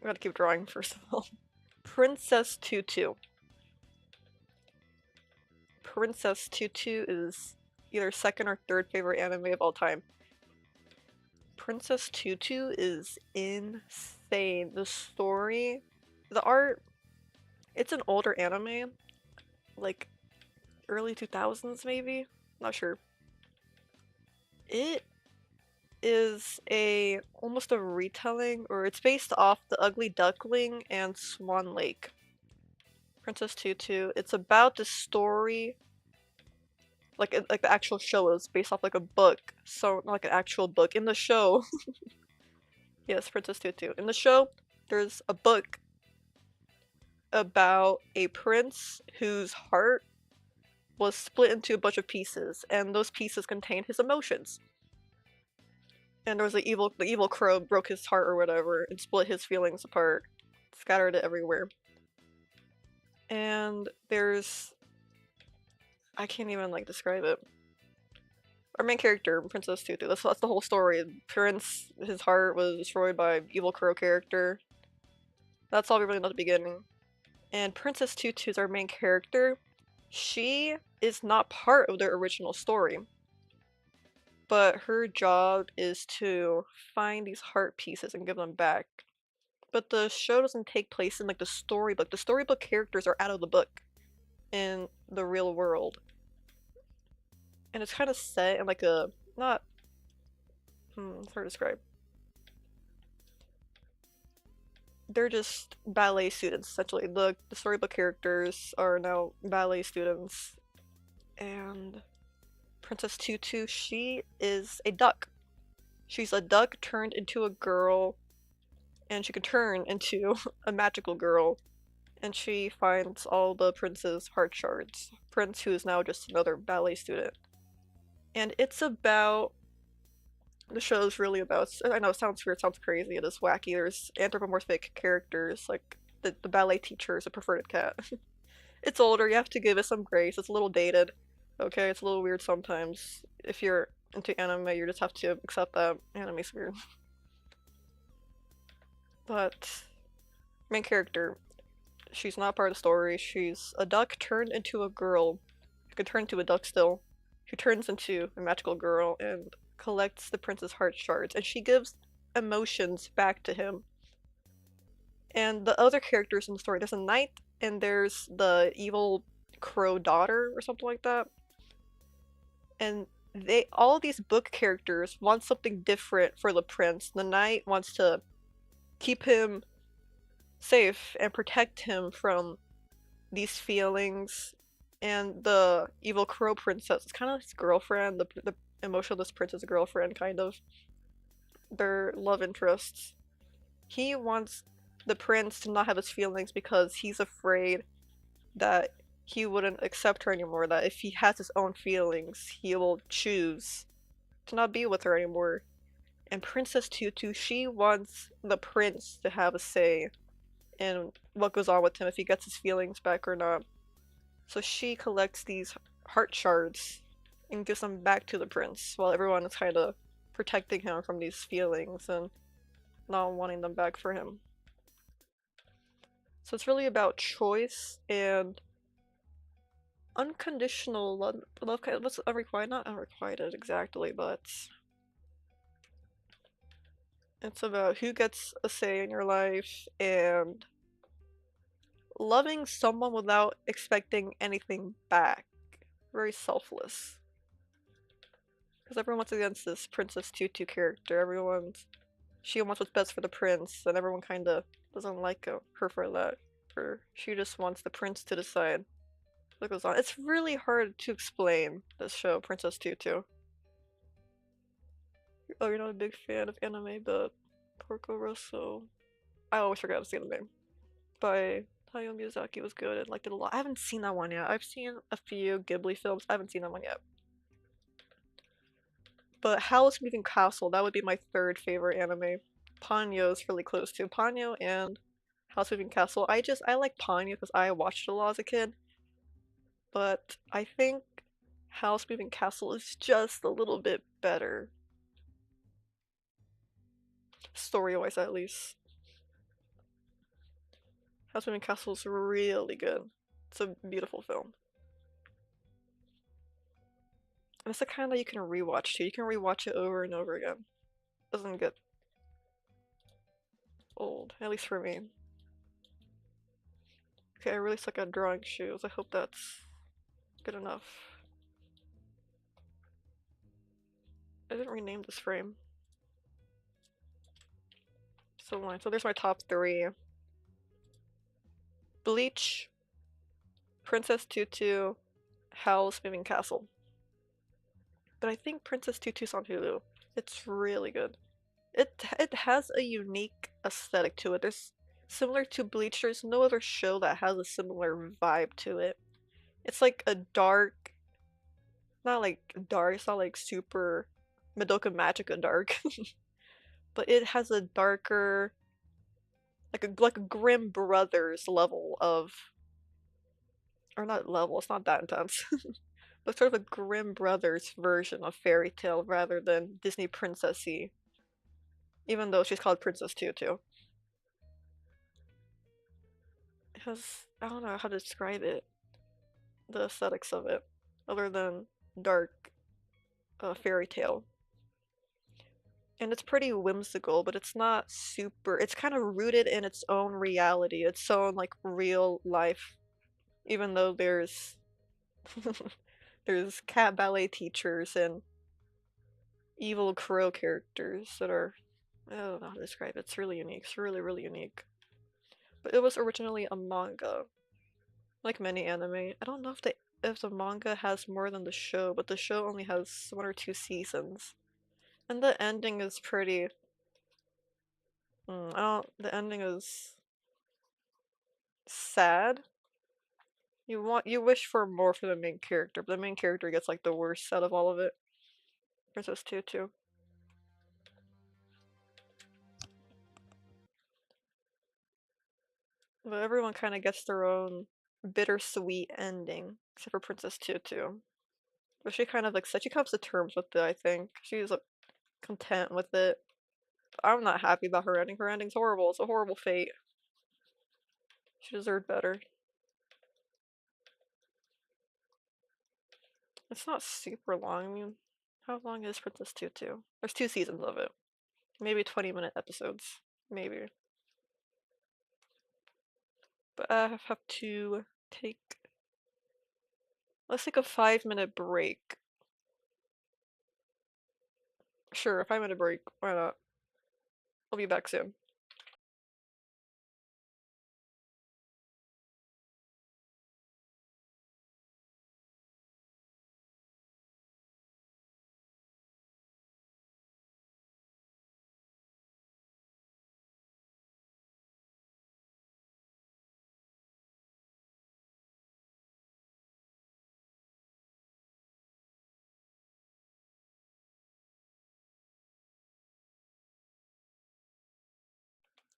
A: I gotta keep drawing first of all. Princess Tutu. Princess Tutu is either second or third favorite anime of all time. Princess Tutu is insane. The story, the art, it's an older anime, like early 2000s maybe? Not sure. It is almost a retelling, or it's based off The Ugly Duckling and Swan Lake. Princess Tutu. It's about the story, like the actual show is based off like a book, so not like an actual book. In the show, yes, Princess Tutu. In the show, there's a book about a prince whose heart was split into a bunch of pieces, and those pieces contained his emotions. And there was the evil crow broke his heart or whatever and split his feelings apart, scattered it everywhere. And I can't even like describe it. Our main character, Princess Tutu, that's the whole story. Prince, his heart was destroyed by evil crow character. That's all we really know at the beginning. And Princess Tutu is our main character. She is not part of the original story, but her job is to find these heart pieces and give them back. But the show doesn't take place in like the storybook. The storybook characters are out of the book in the real world. And it's kind of set in like a, not, it's hard to describe. They're just ballet students, essentially. The storybook characters are now ballet students. And Princess Tutu, she is a duck. She's a duck turned into a girl, and she can turn into a magical girl. And she finds all the prince's heart shards. Prince, who is now just another ballet student. And it's about... The show's really about... I know it sounds weird, it sounds crazy, it is wacky. There's anthropomorphic characters, like the ballet teacher is a perverted cat. It's older, you have to give it some grace, it's a little dated. Okay, it's a little weird sometimes. If you're into anime, you just have to accept that anime's weird. But... Main character, she's not part of the story. She's a duck turned into a girl. She could turn into a duck still. She turns into a magical girl and collects the prince's heart shards, and she gives emotions back to him. And the other characters in the story, there's a knight, and there's the evil crow daughter, or something like that. And all these book characters want something different for the prince. The knight wants to keep him safe and protect him from these feelings, and the evil crow princess is kind of his girlfriend. The emotionless princess girlfriend, kind of. Their love interests. He wants the prince to not have his feelings because he's afraid that he wouldn't accept her anymore, that if he has his own feelings, he will choose to not be with her anymore. And Princess Tutu, she wants the prince to have a say in what goes on with him, if he gets his feelings back or not. So she collects these heart shards and gives them back to the prince, while everyone is kind of protecting him from these feelings and not wanting them back for him. So it's really about choice and unconditional love. What's unrequited? Not unrequited exactly, but it's about who gets a say in your life and loving someone without expecting anything back. Very selfless. Because everyone's against this Princess Tutu character. She wants what's best for the prince, and everyone kind of doesn't like her for that. She just wants the prince to decide what goes on. It's really hard to explain this show, Princess Tutu. Oh, you're not a big fan of anime, but Porco Rosso. I always forget to say the name. By Hayao Miyazaki was good and liked it a lot. I haven't seen that one yet. I've seen a few Ghibli films. I haven't seen that one yet. But Howl's Moving Castle, that would be my third favorite anime. Ponyo's really close to Ponyo and Howl's Moving Castle. I like Ponyo because I watched it a lot as a kid. But I think Howl's Moving Castle is just a little bit better. Story-wise, at least. Howl's Moving Castle is really good. It's a beautiful film. And it's the kind that you can rewatch too. You can rewatch it over and over again. Doesn't get old, at least for me. Okay, I really suck at drawing shoes. I hope that's good enough. I didn't rename this frame. So there's my top three. Bleach, Princess Tutu, Howl's Moving Castle. But I think Princess Tutu's on Hulu. It's really good. It has a unique aesthetic to it. There's similar to Bleach, there's no other show that has a similar vibe to it. It's like a dark, not like dark, it's not like super Madoka Magica dark, but it has a darker, like a Grimm Brothers level of, or not level, it's not that intense, but sort of a Grimm Brothers version of fairy tale rather than Disney princessy, even though she's called Princess Tutu. It has, I don't know how to describe it, the aesthetics of it, other than dark fairy tale. And it's pretty whimsical, but it's not super, it's kind of rooted in its own reality, its own like real life, even though there's there's cat ballet teachers and evil crow characters that are, I don't know how to describe it. It's really unique. It's really, really unique. But it was originally a manga, like many anime. I don't know if the manga has more than the show, but the show only has one or two seasons. And the ending is pretty, the ending is sad. You wish for more for the main character, but the main character gets like the worst out of all of it. Princess Tutu. But everyone kind of gets their own bittersweet ending, except for Princess Tutu. But she kind of like said she comes to terms with it, I think. She's content with it. But I'm not happy about her ending. Her ending's horrible. It's a horrible fate. She deserved better. It's not super long. I mean, how long is Princess Tutu? There's two seasons of it. Maybe 20-minute episodes. Maybe. But I have to take. Let's take a 5-minute break. Sure, a 5-minute break. Why not? I'll be back soon.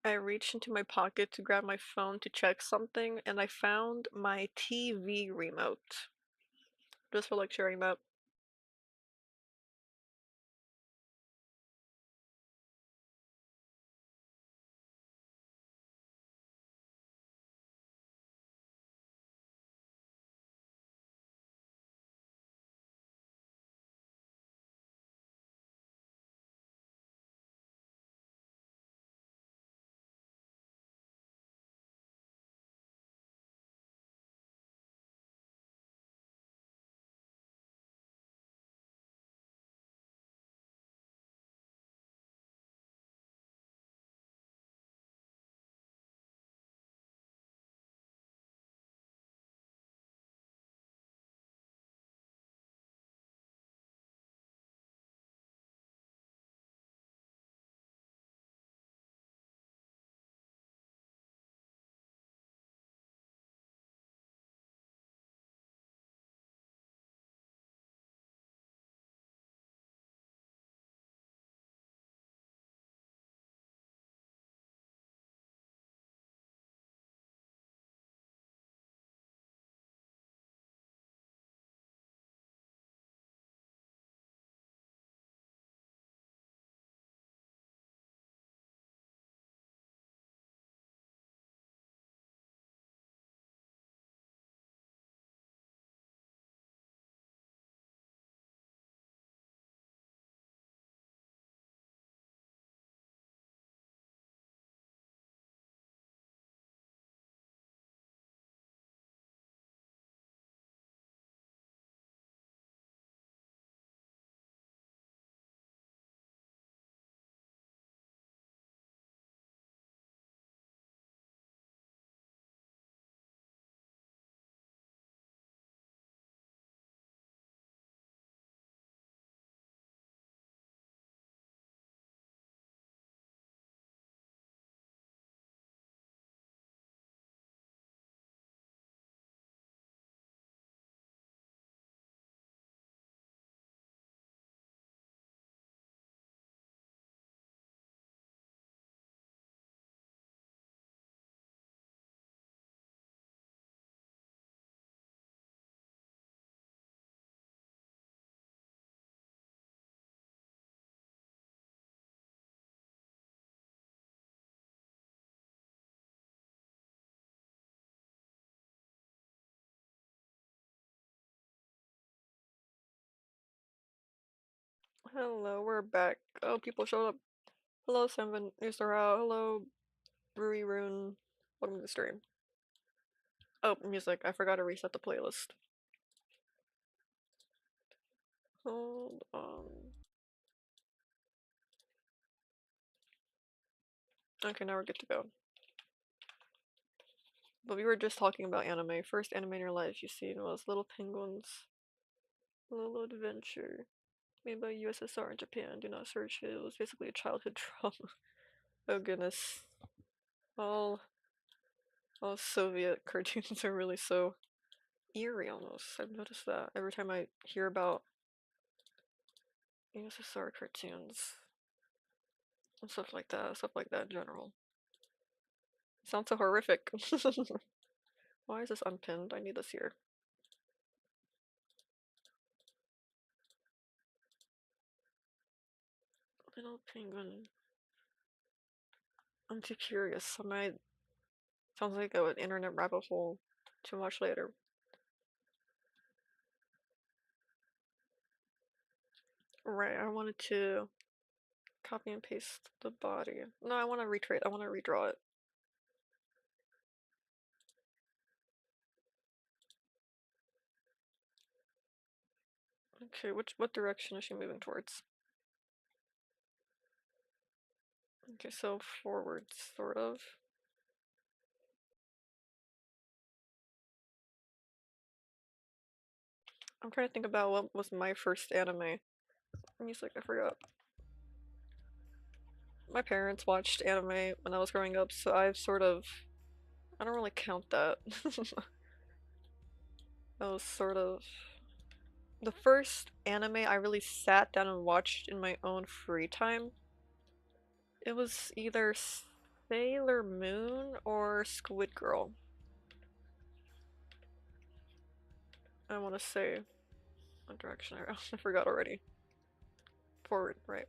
A: I reached into my pocket to grab my phone to check something, and I found my TV remote. Just for like sharing that. Hello, we're back. Oh, people showed up. Hello, Seven, Usara. Hello, Rui Rune. Welcome to the stream. Oh, music. I forgot to reset the playlist. Hold on. Okay, now we're good to go. But we were just talking about anime. First anime in your life you've seen was Little Penguins. Little Adventure. Made by USSR in Japan. Do not search it. It was basically a childhood trauma. Oh goodness. All all Soviet cartoons are really so eerie almost. I've noticed that every time I hear about USSR cartoons and stuff like that in general. Sounds so horrific. Why is this unpinned? I need this here. Little penguin. I'm too curious. I might. Sounds like an internet rabbit hole to watch later. Right, I wanted to copy and paste the body. No, I want to recreate. I want to redraw it. Okay, what direction is she moving towards? Okay, so forwards, sort of. I'm trying to think about what was my first anime. Music, I forgot. My parents watched anime when I was growing up, so I've sort of. I don't really count that. That was sort of. The first anime I really sat down and watched in my own free time. It was either Sailor Moon or Squid Girl. I want to say. What direction? I forgot already. Forward, right.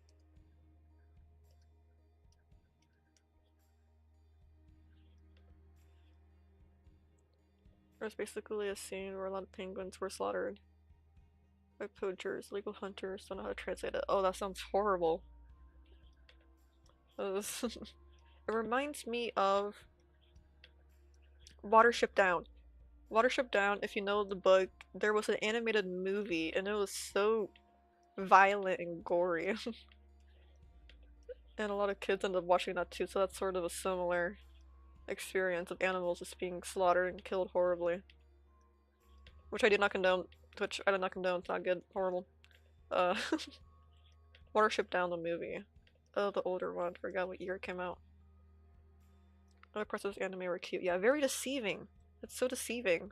A: There's basically a scene where a lot of penguins were slaughtered by poachers, legal hunters. Don't know how to translate it. Oh, that sounds horrible. It reminds me of Watership Down. Watership Down, if you know the book, there was an animated movie and it was so violent and gory. And a lot of kids ended up watching that too, so that's sort of a similar experience of animals just being slaughtered and killed horribly. Which I do not condone. Which I do not condone, it's not good. Horrible. Uh, Watership Down the movie. Oh, the older one. Forgot what year it came out. Other parts of this anime were cute. Yeah, very deceiving. It's so deceiving.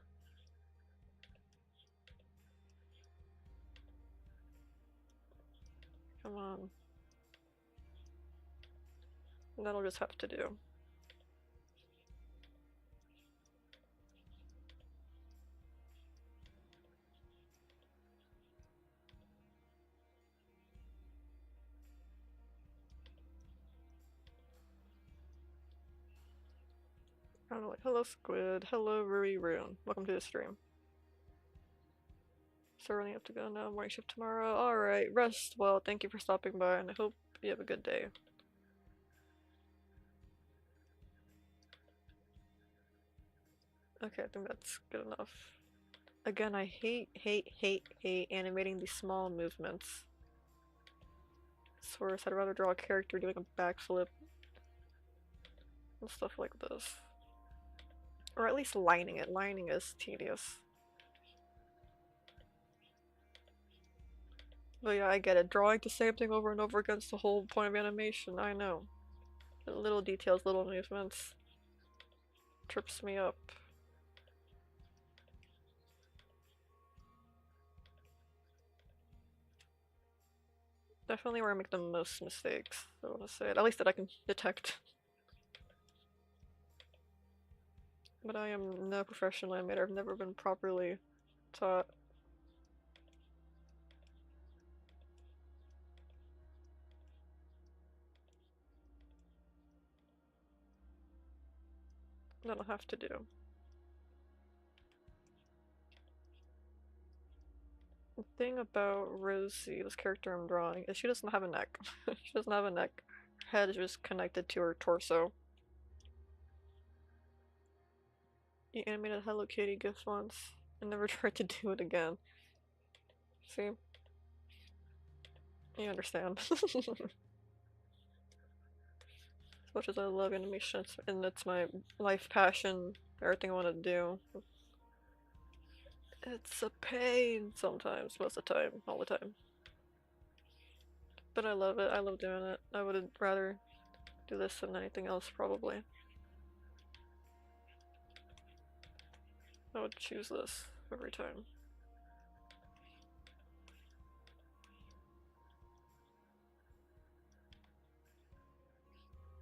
A: Come on. That'll just have to do. I don't know, like, hello Squid, hello Ruri Rune. Welcome to the stream. So running have to go now, morning shift tomorrow. Alright, rest well, thank you for stopping by, and I hope you have a good day. Okay, I think that's good enough. Again, I hate animating these small movements. Source, I'd rather draw a character doing a backflip and stuff like this. Or at least lining it. Lining is tedious. But yeah, I get it. Drawing the same thing over and over against the whole point of animation, I know. The little details, little movements. Trips me up. Definitely where I make the most mistakes, I want to say it. At least that I can detect. But I am no professional animator. I've never been properly taught. That'll have to do. thing about Rosie, this character I'm drawing, is she doesn't have a neck. She doesn't have a neck. Her head is just connected to her torso. You animated Hello Kitty gif once and never tried to do it again. See? You understand. As much as I love animation and it's my life passion, everything I want to do, it's a pain sometimes, most of the time, all the time. But I love it, I love doing it. I would rather do this than anything else, probably. I would choose this every time.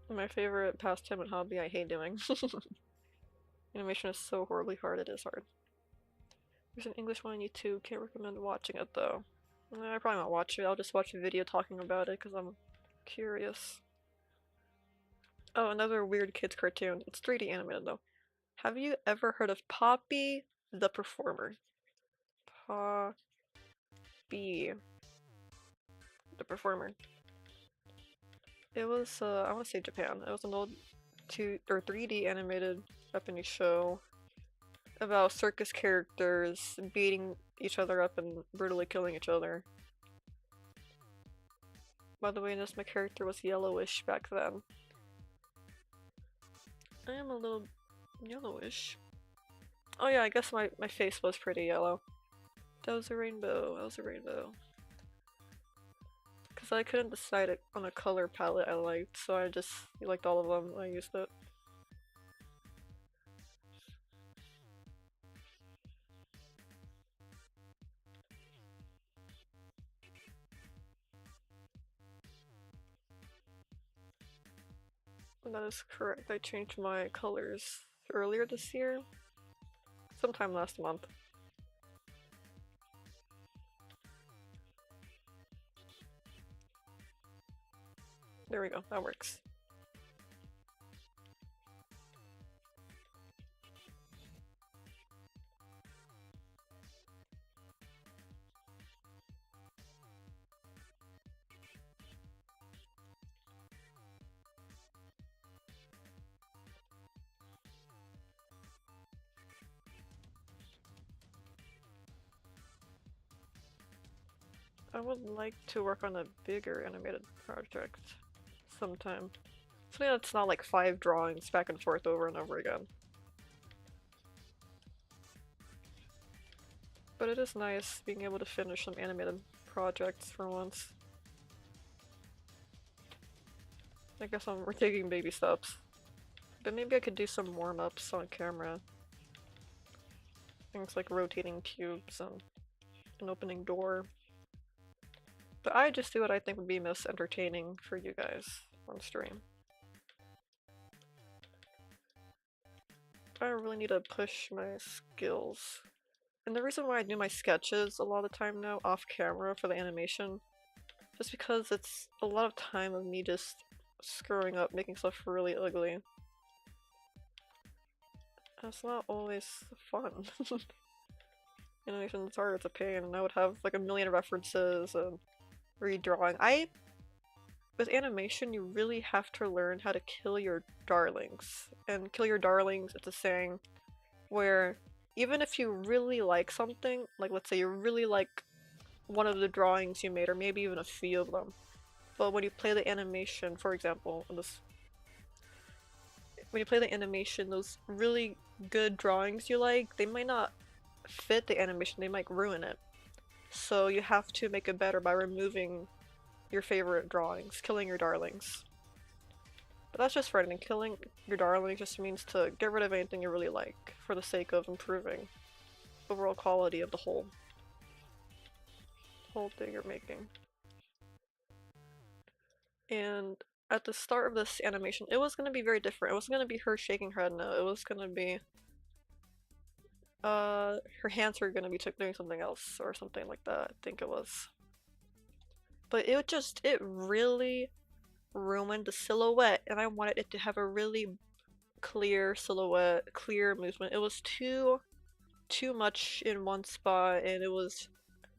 A: My favorite pastime and hobby I hate doing. Animation is so horribly hard, it is hard. There's an English one on YouTube, can't recommend watching it though. I probably won't watch it, I'll just watch a video talking about it because I'm curious. Oh, another weird kids cartoon. It's 3D animated though. Have you ever heard of Poppy the Performer? Poppy the Performer. It was, I want to say Japan. It was an old 3D animated Japanese show about circus characters beating each other up and brutally killing each other. By the way, notice my character was yellowish back then. I am a little yellowish. Oh yeah, I guess my face was pretty yellow. That was a rainbow, that was a rainbow. Because I couldn't decide on a color palette I liked, so I just liked all of them, I used it. And that is correct, I changed my colors earlier this year. Sometime last month. There we go, that works. I would like to work on a bigger animated project sometime. Something that's not like 5 drawings back and forth over and over again. But it is nice being able to finish some animated projects for once. I guess we're taking baby steps. But maybe I could do some warm-ups on camera. Things like rotating cubes and an opening door. But I just do what I think would be most entertaining for you guys on stream. I really need to push my skills. And the reason why I do my sketches a lot of the time now off camera for the animation, just because it's a lot of time of me just screwing up, making stuff really ugly. It's not always fun. Animation is hard, it's a pain, and I would have like a million references and redrawing. With animation, you really have to learn how to kill your darlings. And kill your darlings, it's a saying where even if you really like something, like let's say you really like one of the drawings you made, or maybe even a few of them, but when you play the animation, for example, when you play the animation, those really good drawings you like, they might not fit the animation, they might ruin it. So you have to make it better by removing your favorite drawings, killing your darlings. But that's just frightening. Killing your darlings just means to get rid of anything you really like for the sake of improving overall quality of the whole thing you're making. And at the start of this animation, it was gonna be very different. It wasn't gonna be her shaking her head, no. It was gonna be her hands were gonna be doing something else or something like that, I think it was. But it really ruined the silhouette, and I wanted it to have a really clear silhouette, clear movement. It was too much in one spot, and it was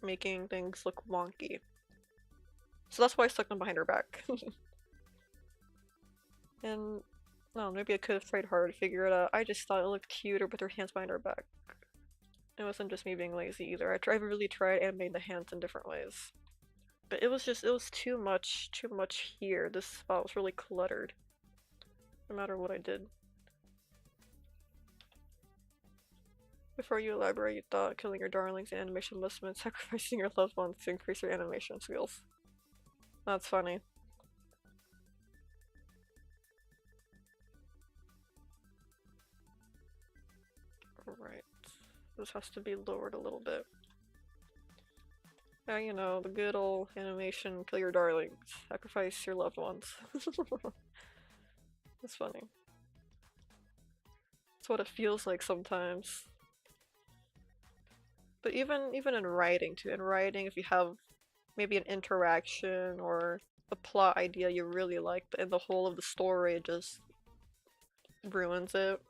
A: making things look wonky. So that's why I stuck them behind her back. And no, maybe I could have tried harder to figure it out. I just thought it looked cuter with her hands behind her back. It wasn't just me being lazy either. I really tried animating the hands in different ways. But it was too much here. This spot was really cluttered. No matter what I did. Before you elaborate, you thought killing your darlings in animation must mean sacrificing your loved ones to increase your animation skills. That's funny. Right. This has to be lowered a little bit. Yeah, you know, the good old animation, kill your darlings, sacrifice your loved ones. That's funny. It's what it feels like sometimes. But even in writing too, in writing if you have maybe an interaction or a plot idea you really like, but in the whole of the story it just ruins it.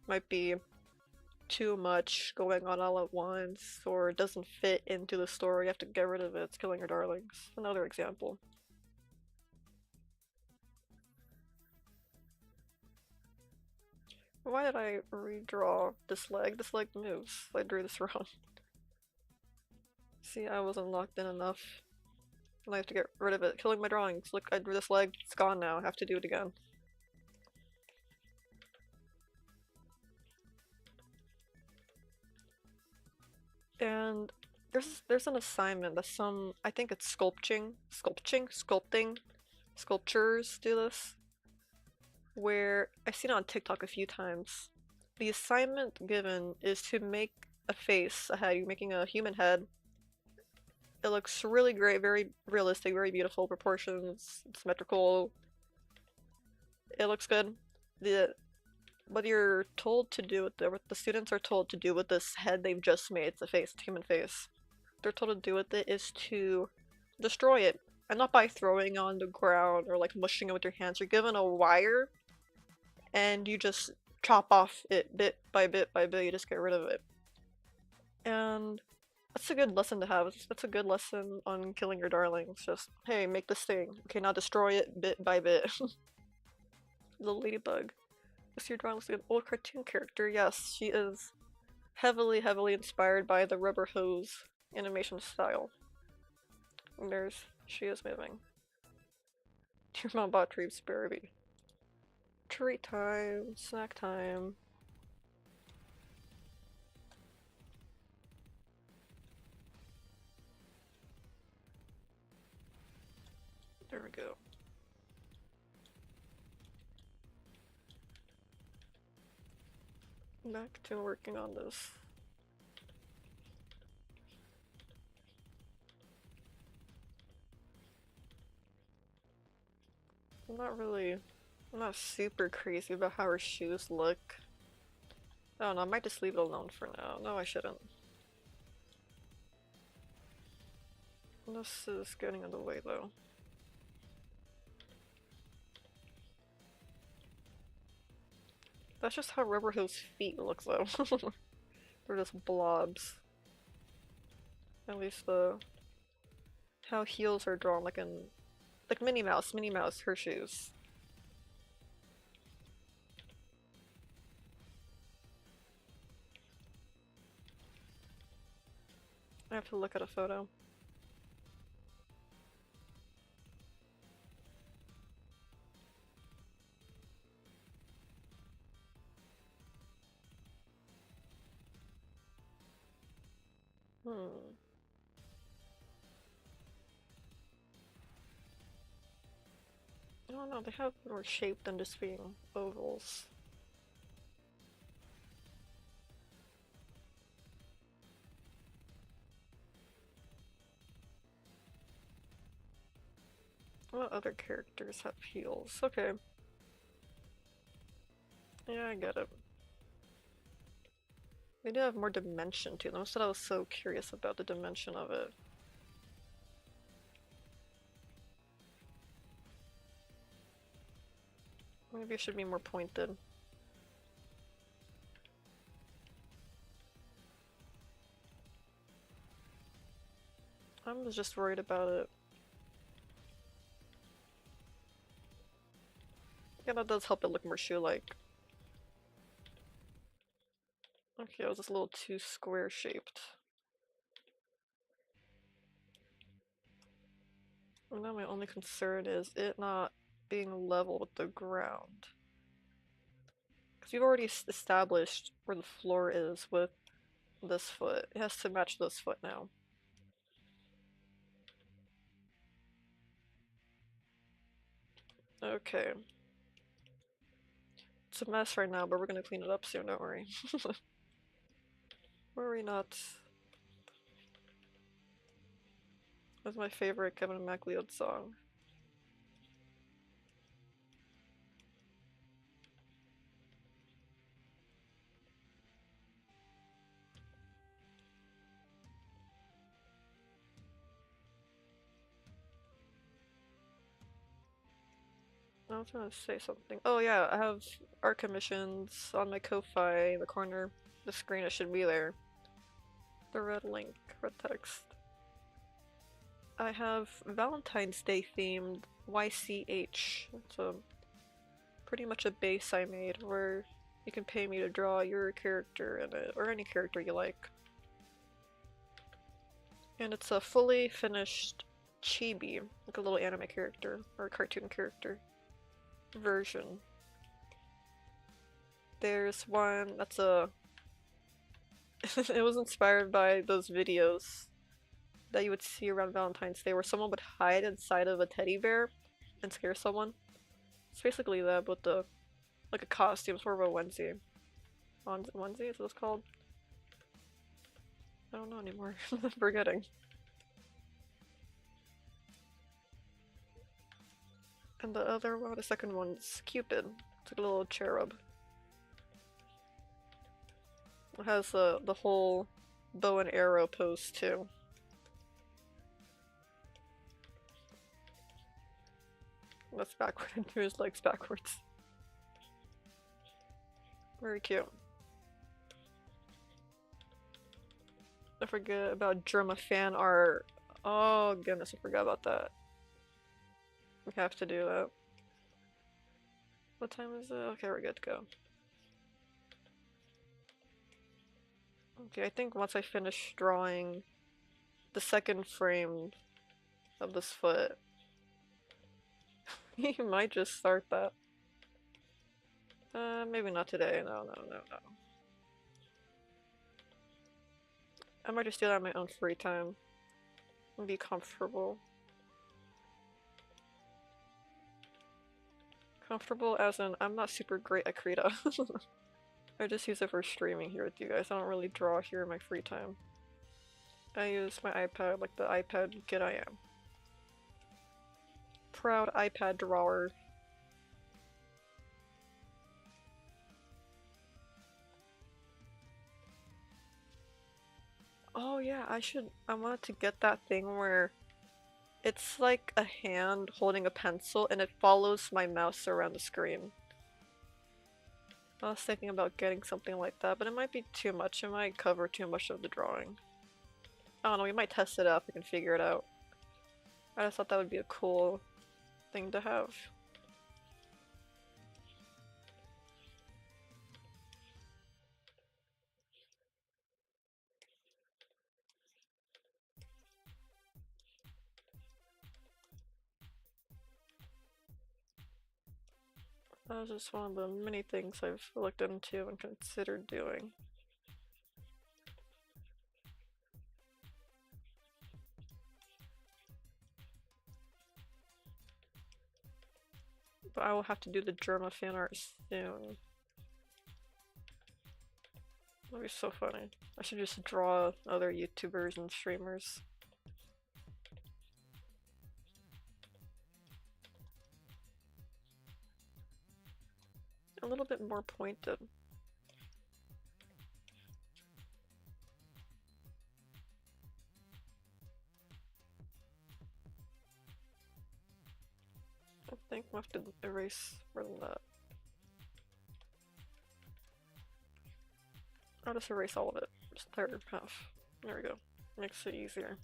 A: Might be too much going on all at once, or it doesn't fit into the story, you have to get rid of it. It's killing your darlings. Another example. Why did I redraw this leg? This leg moves. I drew this wrong. See, I wasn't locked in enough. And I have to get rid of it. Killing my drawings. Look, I drew this leg. It's gone now. I have to do it again. And there's an assignment that I think it's sculpting. Sculptures do this. Where I've seen it on TikTok a few times. The assignment given is to make a face, a head. You're making a human head. It looks really great, very realistic, very beautiful proportions, symmetrical. It looks good. What you're told to do what the students are told to do with this head they've just made, it's a face, it's a human face. What they're told to do with it is to destroy it. And not by throwing it on the ground or like mushing it with your hands. You're given a wire and you just chop off it bit by bit by bit, you just get rid of it. And that's a good lesson to have. That's a good lesson on killing your darlings. Just, hey, make this thing. Okay, now destroy it bit by bit. The Ladybug. Is your drawing looks like an old cartoon character? Yes, she is heavily inspired by the rubber hose animation style. And she is moving. Your mom bought treats, Barbie. Treat time, snack time. There we go. Back to working on this. I'm not super crazy about how her shoes look. I don't know, I might just leave it alone for now. No, I shouldn't. This is getting in the way though. That's just how rubber hose feet look though. They're just blobs. At least how heels are drawn like Minnie Mouse, her shoes. I have to look at a photo. I don't know, they have more shape than just being ovals. What other characters have heels? Okay. Yeah, I get it. They do have more dimension to them. That's what I was so curious about, the dimension of it. Maybe it should be more pointed. I'm just worried about it. Yeah, that does help it look more shoe-like. Okay, it was just a little too square-shaped. And now my only concern is it not being level with the ground. Because we've already established where the floor is with this foot. It has to match this foot now. Okay. It's a mess right now, but we're gonna clean it up soon, don't worry. Worry not. That's my favorite Kevin MacLeod song. I was gonna say something. Oh yeah, I have art commissions on my Ko-Fi in the corner. The screen, it should be there. The red link, red text. I have Valentine's Day themed YCH. It's a pretty much a base I made where you can pay me to draw your character in it, or any character you like. And it's a fully finished chibi, like a little anime character, or a cartoon character version. There's one that's a it was inspired by those videos that you would see around Valentine's Day where someone would hide inside of a teddy bear and scare someone. It's basically that, but the like a costume. It's more of a onesie. Onesie is what it's called? I don't know anymore. I'm forgetting. And the other one, the second one's Cupid. It's like a little cherub. It has the whole bow and arrow pose too. That's backward and do his legs backwards. Very cute. I forget about Drama fan art. Oh goodness, I forgot about that. We have to do that. What time is it? Okay, we're good to go. Okay, I think once I finish drawing the second frame of this foot, you might just start that. Maybe not today. No. I might just do that in my own free time and be comfortable. Comfortable as in, I'm not super great at Krita. I just use it for streaming here with you guys. I don't really draw here in my free time. I use my iPad like the iPad kid I am. Proud iPad drawer. Oh yeah, I wanted to get that thing where it's like a hand holding a pencil and it follows my mouse around the screen. I was thinking about getting something like that, but it might be too much. It might cover too much of the drawing. I don't know, we might test it out if we can figure it out. I just thought that would be a cool thing to have. That was just one of the many things I've looked into and considered doing. But I will have to do the Germa fan art soon. That'd be so funny. I should just draw other YouTubers and streamers. A little bit more pointed. I think we'll have to erase more than that. I'll just erase all of it. Just the third half. There we go. Makes it easier.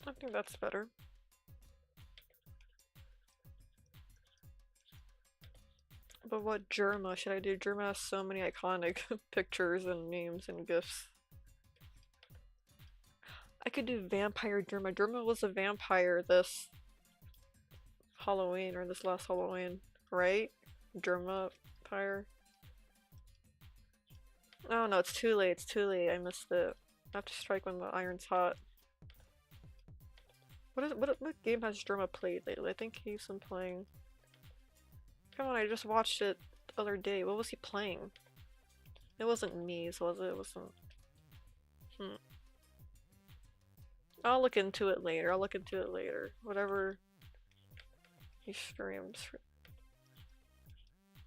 A: I think that's better. But what Germa should I do? Germa has so many iconic pictures and memes and gifs. I could do Vampire Germa. Germa was a vampire this Halloween, or this last Halloween, right? Germa Pyre. Oh no, it's too late, it's too late. I missed it. I have to strike when the iron's hot. What game has Germa played lately? I think he's been playing. Come on, I just watched it the other day. What was he playing? It wasn't Mies, was it? It wasn't. Hmm. I'll look into it later. I'll look into it later. Whatever he streams.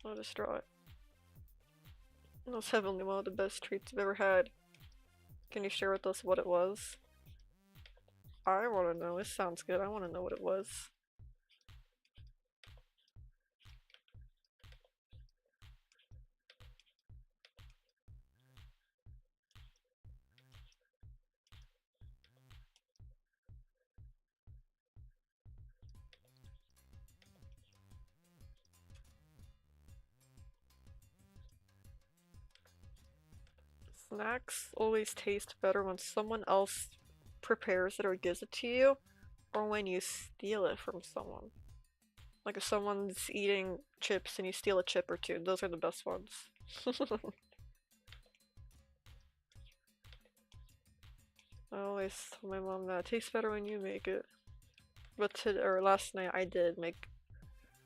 A: I'll just draw it. That was heavenly, one of the best treats I've ever had. Can you share with us what it was? I want to know. It sounds good. I want to know what it was. Snacks always taste better when someone else prepares it or gives it to you, or when you steal it from someone. Like if someone's eating chips and you steal a chip or two, those are the best ones. I always tell my mom that it tastes better when you make it. But last night I did make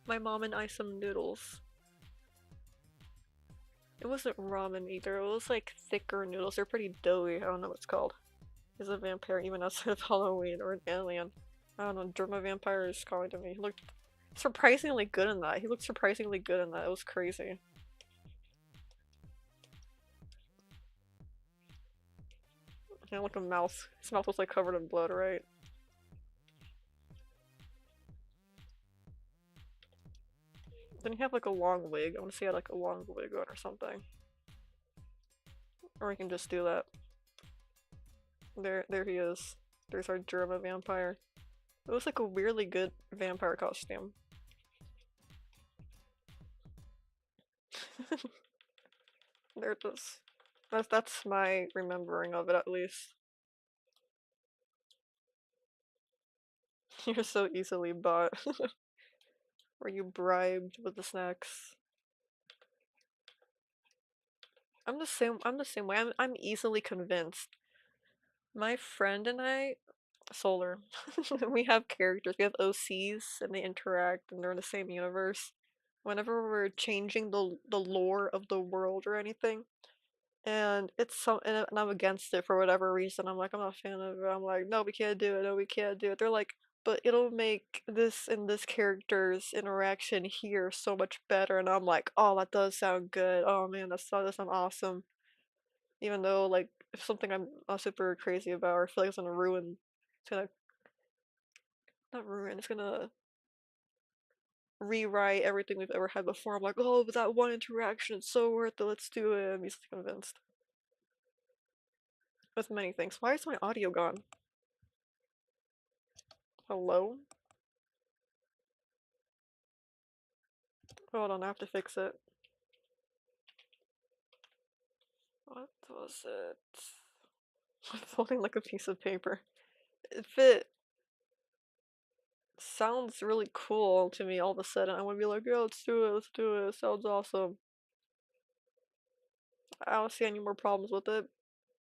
A: my mom and I some noodles. It wasn't ramen either, it was like thicker noodles. They're pretty doughy, I don't know what it's called. He's a vampire even outside of Halloween, or an alien. I don't know, Germa Vampire is calling to me. He looked surprisingly good in that. He looked surprisingly good in that. It was crazy. Yeah, like a mouse. His mouth was like covered in blood, right? Didn't he have like a long wig? I want to see he had like a long wig on or something. Or we can just do that. There he is. There's our Germa vampire. It was like a weirdly good vampire costume. There it is. That's my remembering of it at least. You're so easily bought. Were you bribed with the snacks? I'm the same way. I'm easily convinced. My friend and I, Solar, we have characters. We have OCs and they interact and they're in the same universe. Whenever we're changing the lore of the world or anything, and and I'm against it for whatever reason. I'm like, I'm not a fan of it. I'm like, no, we can't do it. No, we can't do it. They're like, but it'll make this and this character's interaction here so much better. And I'm like, oh, that does sound good. Oh man, that sounds awesome. Even though like if something I'm not super crazy about or feel like it's gonna ruin, it's gonna not ruin. It's gonna rewrite everything we've ever had before. I'm like, oh, but that one interaction, it's so worth it. Let's do it. I'm easily convinced. With many things. Why is my audio gone? Hello? Hold on, I have to fix it. What was it? I'm holding like a piece of paper. If it sounds really cool to me all of a sudden, I want to be like, yeah, let's do it, let's do it. It sounds awesome. I don't see any more problems with it.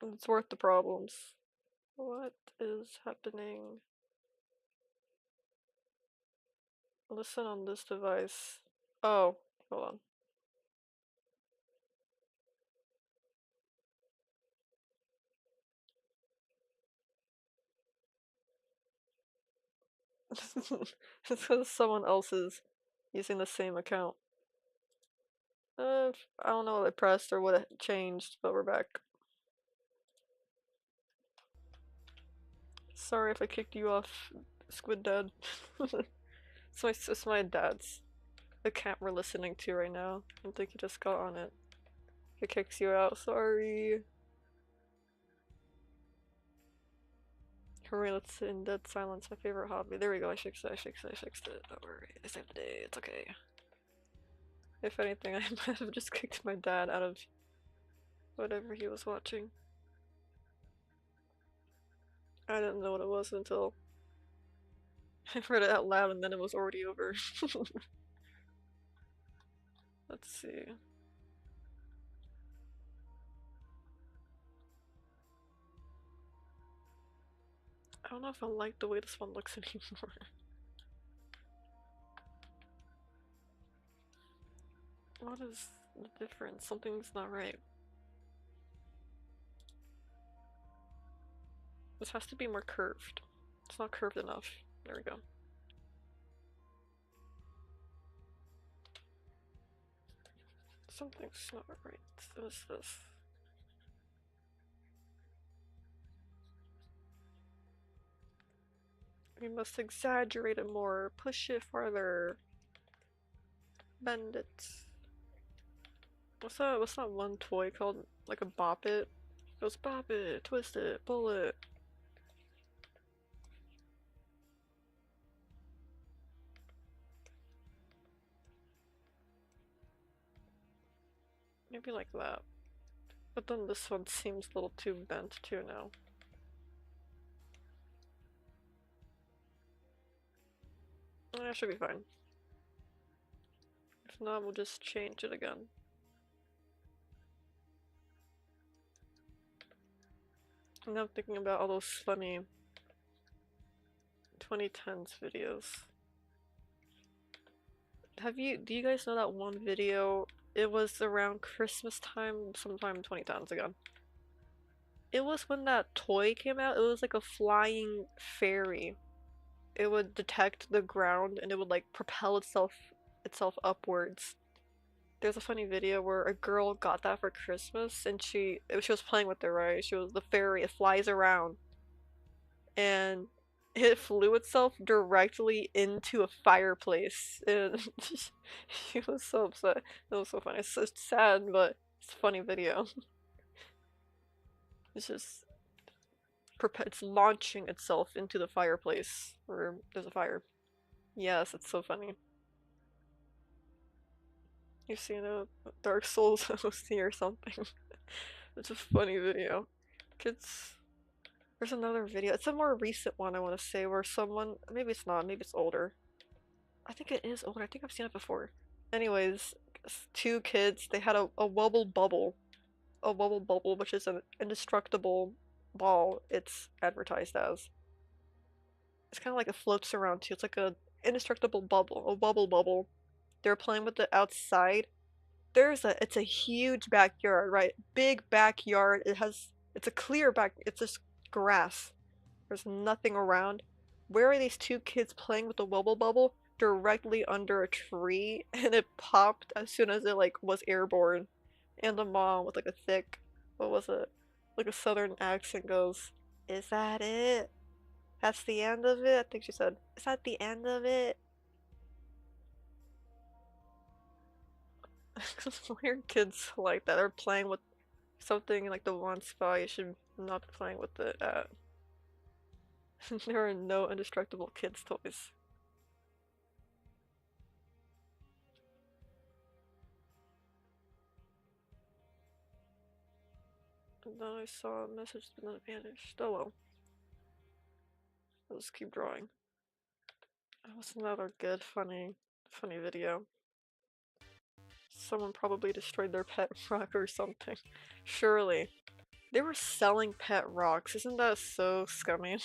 A: It's worth the problems. What is happening? Listen on this device. Oh, hold on. It's because someone else is using the same account. I don't know what I pressed or what it changed, but we're back. Sorry if I kicked you off, Squid Dad. It's my dad's account we're listening to right now. I think he just got on it. He kicks you out, sorry. Hurry, let's sit in dead silence. My favorite hobby. There we go. I fixed it. I fixed it. I fixed it. Alright, I saved the day. It's okay. If anything, I might have just kicked my dad out of whatever he was watching. I didn't know what it was until I read it out loud and then it was already over. Let's see. I don't know if I like the way this one looks anymore. What is the difference? Something's not right. This has to be more curved. It's not curved enough. There we go. Something's not right. What is this? We must exaggerate it more. Push it farther. Bend it. What's that one toy called? Like a bop it? It goes bop it, twist it, pull it. Maybe like that. But then this one seems a little too bent too now. That should be fine. If not, we'll just change it again. And I'm thinking about all those funny 2010s videos. Do you guys know that one video? It was around Christmas time, sometime 2010s again. It was when that toy came out. It was like a flying fairy. It would detect the ground and it would like propel itself upwards. There's a funny video where a girl got that for Christmas and she was playing with it, right? She was the fairy, it flies around and it flew itself directly into a fireplace and she was so upset. It was so funny. It's so sad, but it's a funny video. It's just it's launching itself into the fireplace where there's a fire. Yes, it's so funny. You've seen a Dark Souls OC or something. It's a funny video. Kids. There's another video. It's a more recent one, I want to say, where someone. Maybe it's not, maybe it's older. I think it is older. I think I've seen it before. Anyways, two kids, they had a wubble bubble. A wubble bubble, which is an indestructible ball, it's advertised as. It's kind of like it floats around too. It's like a indestructible bubble, a wubble bubble. They're playing with it outside. It's a huge backyard, right? Big backyard. It's a clear it's just grass. There's nothing around. Where are these two kids playing with the wubble bubble? Directly under a tree, and it popped as soon as it like was airborne. And the mom with like a thick, what was it? Like a southern accent goes, "Is that it? That's the end of it?" I think she said, "Is that the end of it?" Weird kids like that are playing with something like the one spot you should not be playing with it at. There are no indestructible kids' toys. And then I saw a message but then it vanished. Oh well. I'll just keep drawing. That was another good, funny video. Someone probably destroyed their pet rock or something. Surely. They were selling pet rocks. Isn't that so scummy?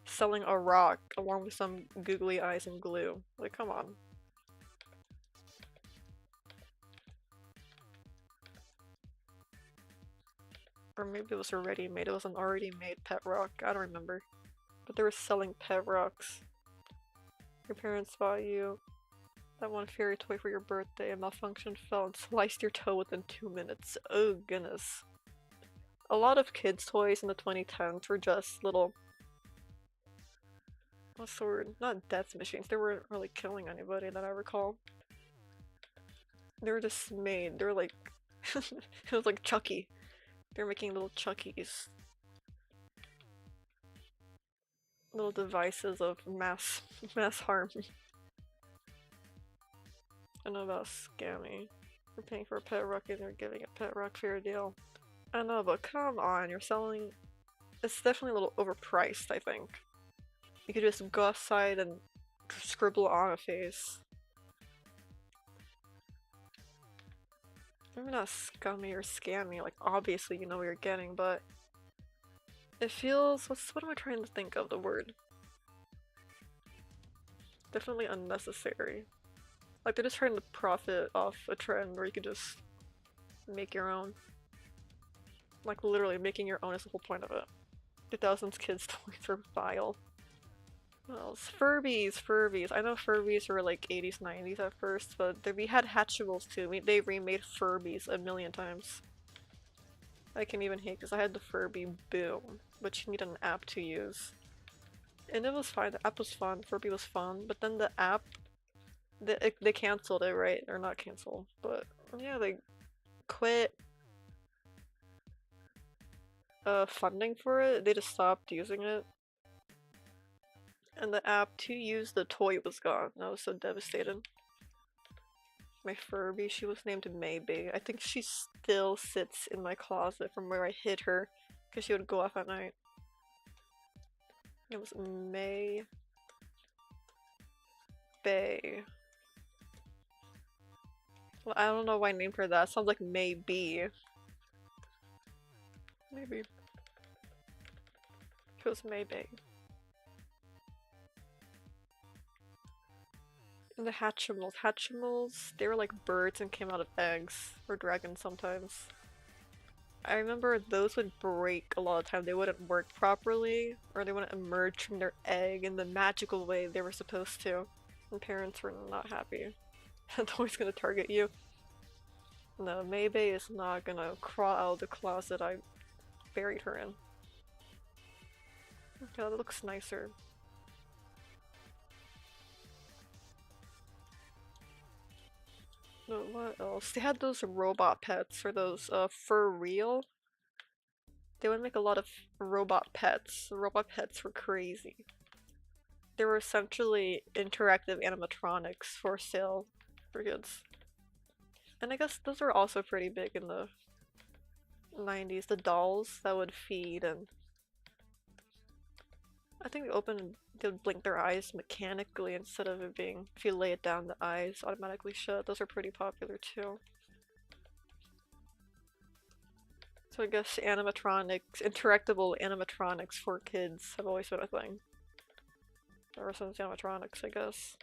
A: Selling a rock along with some googly eyes and glue. Like, come on. Or maybe it was already made. It was an already made pet rock. I don't remember. But they were selling pet rocks. Your parents bought you that one fairy toy for your birthday. A malfunction fell and sliced your toe within 2 minutes. Oh goodness. A lot of kids' toys in the 2010s were just little. What's the word? Not death machines. They weren't really killing anybody that I recall. They were just made. They were like. It was like Chucky. They're making little Chuckies. little devices of mass harm. I know about scammy. You're paying for a pet rock and you're giving a pet rock for your deal. I know, but come on, you're selling. It's definitely a little overpriced, I think. You could just go outside and scribble on a face. Maybe not scummy or scammy, like obviously you know what you're getting, but it feels, what am I trying to think of the word? Definitely unnecessary. Like they're just trying to profit off a trend where you could just make your own. Like literally making your own is the whole point of it. 2000s kids toys are vile. What else? Furbies. I know Furbies were like 80s, 90s at first, but we had Hatchimals too. They remade Furbies a million times. I can even hate because I had the Furby Boom, but you need an app to use. And it was fine, the app was fun, Furby was fun, but then the app, they canceled it, right? Or not canceled, but yeah, they quit funding for it. They just stopped using it. And the app to use the toy was gone. I was so devastated. My Furby, she was named Maybe. I think she still sits in my closet from where I hid her because she would go off at night. It was May Bay. Well, I don't know why I named her that. It sounds like Maybe. Maybe. It was Maybe. And the Hatchimals. Hatchimals, they were like birds and came out of eggs. Or dragons sometimes. I remember those would break a lot of time. They wouldn't work properly, or they wouldn't emerge from their egg in the magical way they were supposed to. And parents were not happy. It's always gonna target you. No, Maybay is not gonna crawl out of the closet I buried her in. Okay, that looks nicer. No, what else? They had those robot pets, or those, for real? They would make a lot of robot pets. Robot pets were crazy. They were essentially interactive animatronics for sale for kids. And I guess those were also pretty big in the 90s. The dolls that would feed, and I think they would blink their eyes mechanically instead of it being, if you lay it down, the eyes automatically shut. Those are pretty popular too. So I guess animatronics, interactable animatronics for kids have always been a thing. Ever since animatronics, I guess.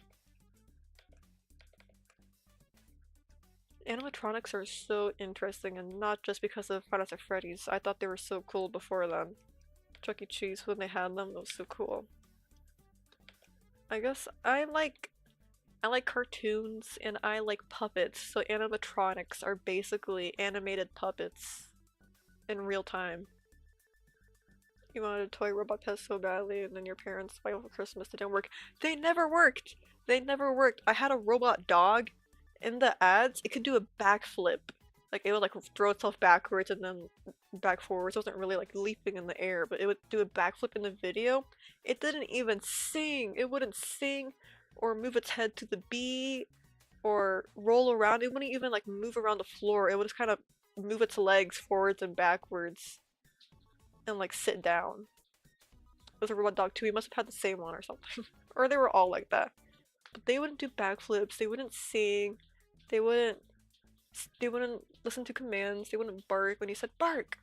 A: Animatronics are so interesting, and not just because of Five Nights at Freddy's. I thought they were so cool before then. Chuck E. Cheese, when they had them, it was so cool. I guess I like cartoons and I like puppets, so animatronics are basically animated puppets in real time. You wanted a toy robot pet so badly, and then your parents buy it for Christmas, it didn't work. They never worked! They never worked! I had a robot dog. In the ads, it could do a backflip. Like, it would like throw itself backwards and then back forwards. It wasn't really like leaping in the air, but it would do a backflip in the video. It didn't even sing! It wouldn't sing or move its head to the beat or roll around. It wouldn't even like move around the floor. It would just kind of move its legs forwards and backwards and like sit down. It was a robot dog too. We must have had the same one or something. Or they were all like that. But they wouldn't do backflips, they wouldn't sing, they wouldn't listen to commands, they wouldn't bark when you said bark.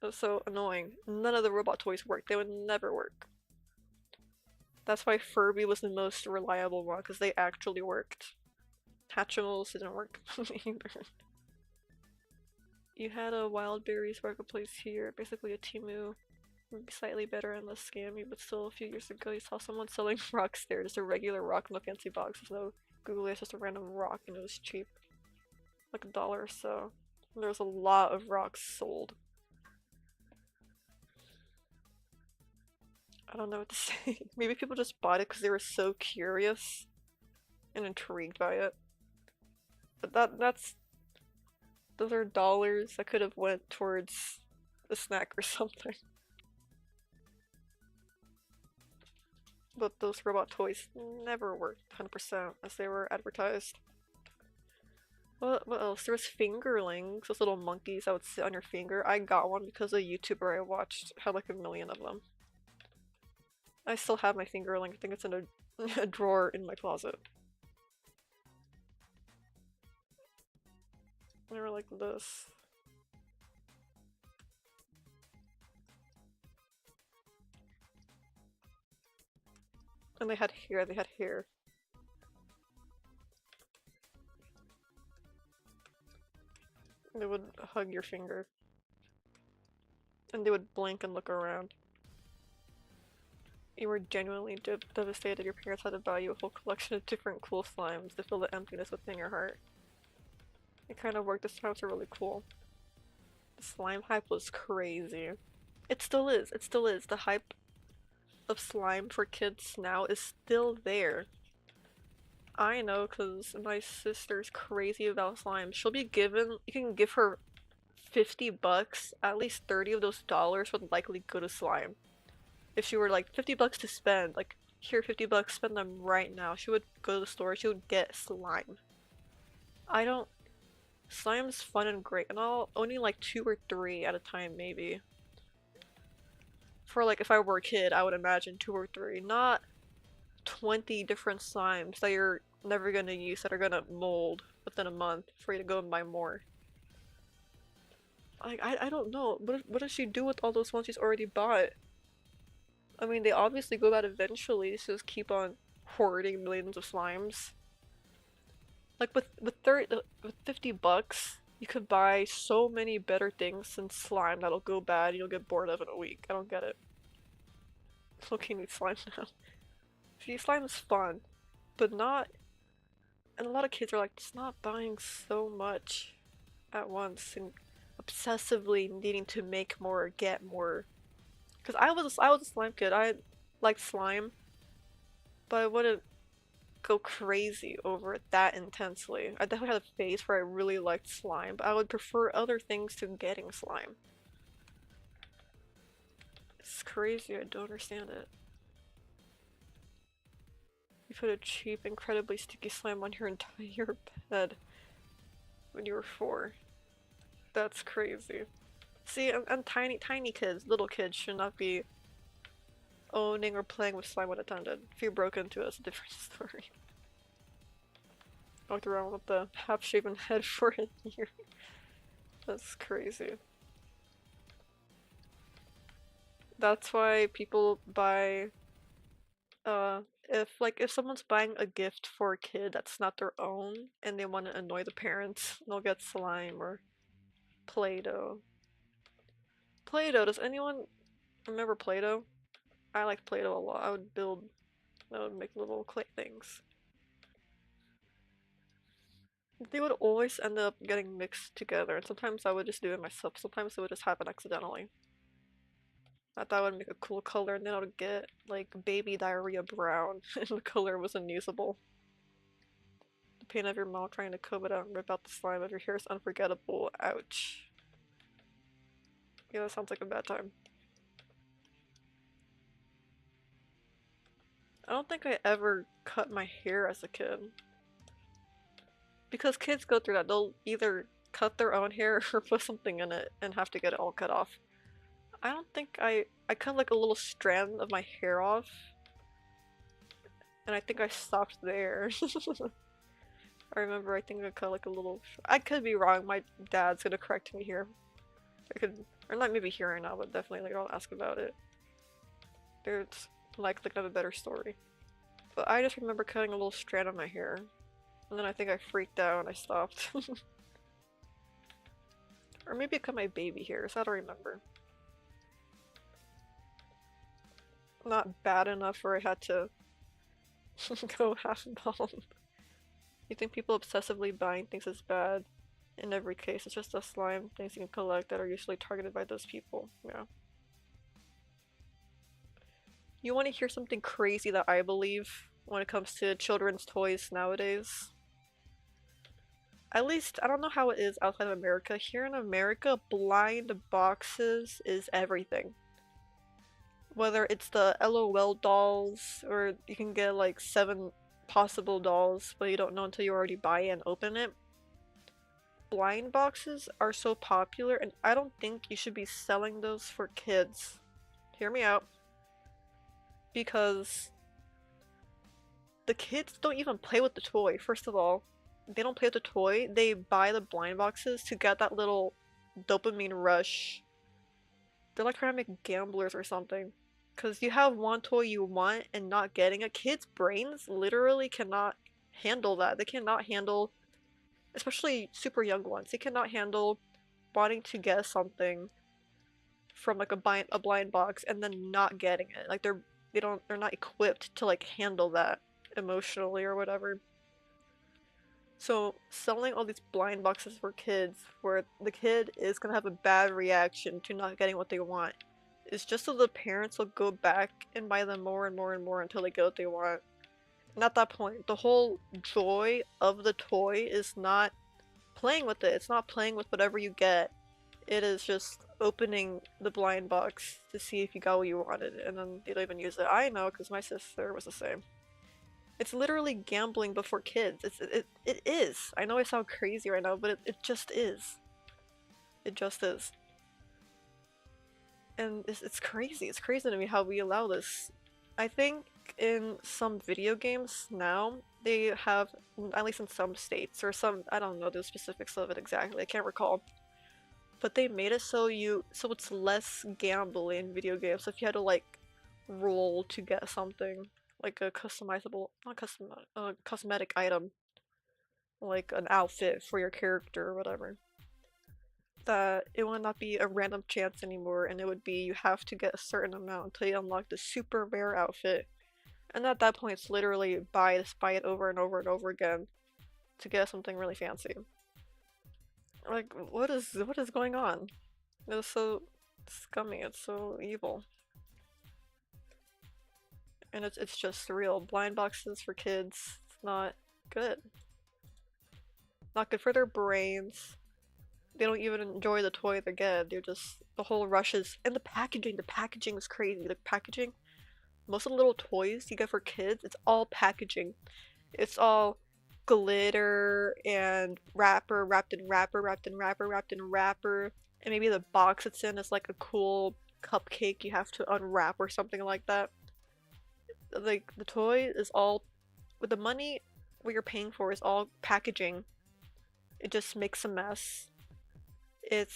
A: It was so annoying. None of the robot toys worked. They would never work. That's why Furby was the most reliable one, because they actually worked. Hatchimals didn't work either. You had a Wild Berries marketplace here, basically a Temu. Slightly better and less scammy, but still a few years ago you saw someone selling rocks there, just a regular rock, no fancy box, there's no Google, it's just a random rock and it was cheap. Like $1 or so. And there was a lot of rocks sold. I don't know what to say. Maybe people just bought it because they were so curious and intrigued by it. But those are dollars that could have went towards a snack or something. but those robot toys never worked 100% as they were advertised. What else? There was fingerlings, those little monkeys that would sit on your finger. I got one because a YouTuber I watched had like a million of them. I still have my fingerling. I think it's in a drawer in my closet. They were like this. And they had hair, they had hair. They would hug your finger. And they would blink and look around. You were genuinely devastated your parents had to buy you a whole collection of different cool slimes to fill the emptiness within your heart. It kind of worked. The slimes are really cool. The slime hype was crazy. It still is. It still is. The hype of slime for kids now is still there. I know because my sister's crazy about slime. She'll be given, you can give her 50 bucks, at least 30 of those dollars would likely go to slime. If she were like 50 bucks to spend, like here 50 bucks, spend them right now. She would go to the store, she would get slime. I don't, slime's fun and great and all, only like 2 or 3 at a time maybe. For like if I were a kid, I would imagine 2 or 3, not 20 different slimes that you're never gonna use that are gonna mold within a month for you to go and buy more. Like, I don't know. What does she do with all those ones she's already bought? I mean, they obviously go bad eventually, so just keep on hoarding millions of slimes. Like with 50 bucks, you could buy so many better things than slime that'll go bad and you'll get bored of in a week. I don't get it. Looking at slime now. See, slime is fun, but not. And a lot of kids are like, just not buying so much at once and obsessively needing to make more or get more. Because I was a slime kid. I liked slime, but I wouldn't go crazy over it that intensely. I definitely had a phase where I really liked slime, but I would prefer other things to getting slime. It's crazy, I don't understand it. You put a cheap, incredibly sticky slime on your entire bed when you were 4. That's crazy. See, and tiny kids, little kids should not be owning or playing with slime unattended. If you broke into it, it's a different story. Walked around with the half-shaven head for a year. That's crazy. That's why people buy, if someone's buying a gift for a kid that's not their own and they want to annoy the parents, they'll get slime or Play-Doh. Play-Doh, does anyone remember Play-Doh? I liked Play-Doh a lot. I would make little clay things. They would always end up getting mixed together, and sometimes I would just do it myself, sometimes it would just happen accidentally. I thought I would make a cool color, and then I would get, like, baby diarrhea brown, and the color was unusable. The pain of your mouth trying to comb it out and rip out the slime of your hair is unforgettable. Ouch. Yeah, that sounds like a bad time. I don't think I ever cut my hair as a kid. Because kids go through that. They'll either cut their own hair or put something in it and have to get it all cut off. I don't think I cut like a little strand of my hair off. And I think I stopped there. I remember I think I cut like a little. I could be wrong. My dad's gonna correct me here. I could, or not maybe here right now, but definitely like I'll ask about it. There's likely gonna have a better story. But I just remember cutting a little strand of my hair. And then I think I freaked out and I stopped. Or maybe I cut my baby hairs, I don't remember. Not bad enough where I had to go half bald. You think people obsessively buying things is bad? In every case, it's just a slime, things you can collect that are usually targeted by those people. Yeah. You want to hear something crazy that I believe when it comes to children's toys nowadays? At least, I don't know how it is outside of America. Here in America, blind boxes is everything. Whether it's the LOL dolls, or you can get like 7 possible dolls, but you don't know until you already buy it and open it. Blind boxes are so popular, and I don't think you should be selling those for kids. Hear me out. Because the kids don't even play with the toy, first of all. They don't play with the toy, they buy the blind boxes to get that little dopamine rush. They're like trying to make gamblers or something. Because you have one toy you want and not getting it. Kids' brains literally cannot handle that. They cannot handle, especially super young ones, they cannot handle wanting to get something from like a blind box and then not getting it. Like they're not equipped to like handle that emotionally or whatever. So selling all these blind boxes for kids where the kid is gonna have a bad reaction to not getting what they want is just so the parents will go back and buy them more and more and more until they get what they want. And at that point, the whole joy of the toy is not playing with it. It's not playing with whatever you get. It is just opening the blind box to see if you got what you wanted, and then you don't even use it. I know, because my sister was the same. It's literally gambling before kids. It is. I know I sound crazy right now, but it just is. It just is. And it's crazy. It's crazy to me how we allow this. I think in some video games now, they have, at least in some states, or some, I don't know the specifics of it exactly, I can't recall. But they made it so it's less gambling in video games. So if you had to like roll to get something, like a customizable, not custom, cosmetic item, like an outfit for your character or whatever, that it would not be a random chance anymore, and it would be you have to get a certain amount until you unlock the super rare outfit. And at that point, it's literally buy it over and over and over again to get something really fancy. Like, what is going on? It's so scummy. It's so evil, and it's just surreal. Blind boxes for kids. It's not good. Not good for their brains. They don't even enjoy the toy they get. They're just the whole rushes and the packaging. The packaging is crazy. The packaging. Most of the little toys you get for kids, it's all packaging. It's all glitter and wrapper wrapped in wrapper wrapped in wrapper wrapped in wrapper, and maybe the box it's in is like a cool cupcake you have to unwrap or something like that. Like the toy is all with the money what you're paying for is all packaging. It just makes a mess. It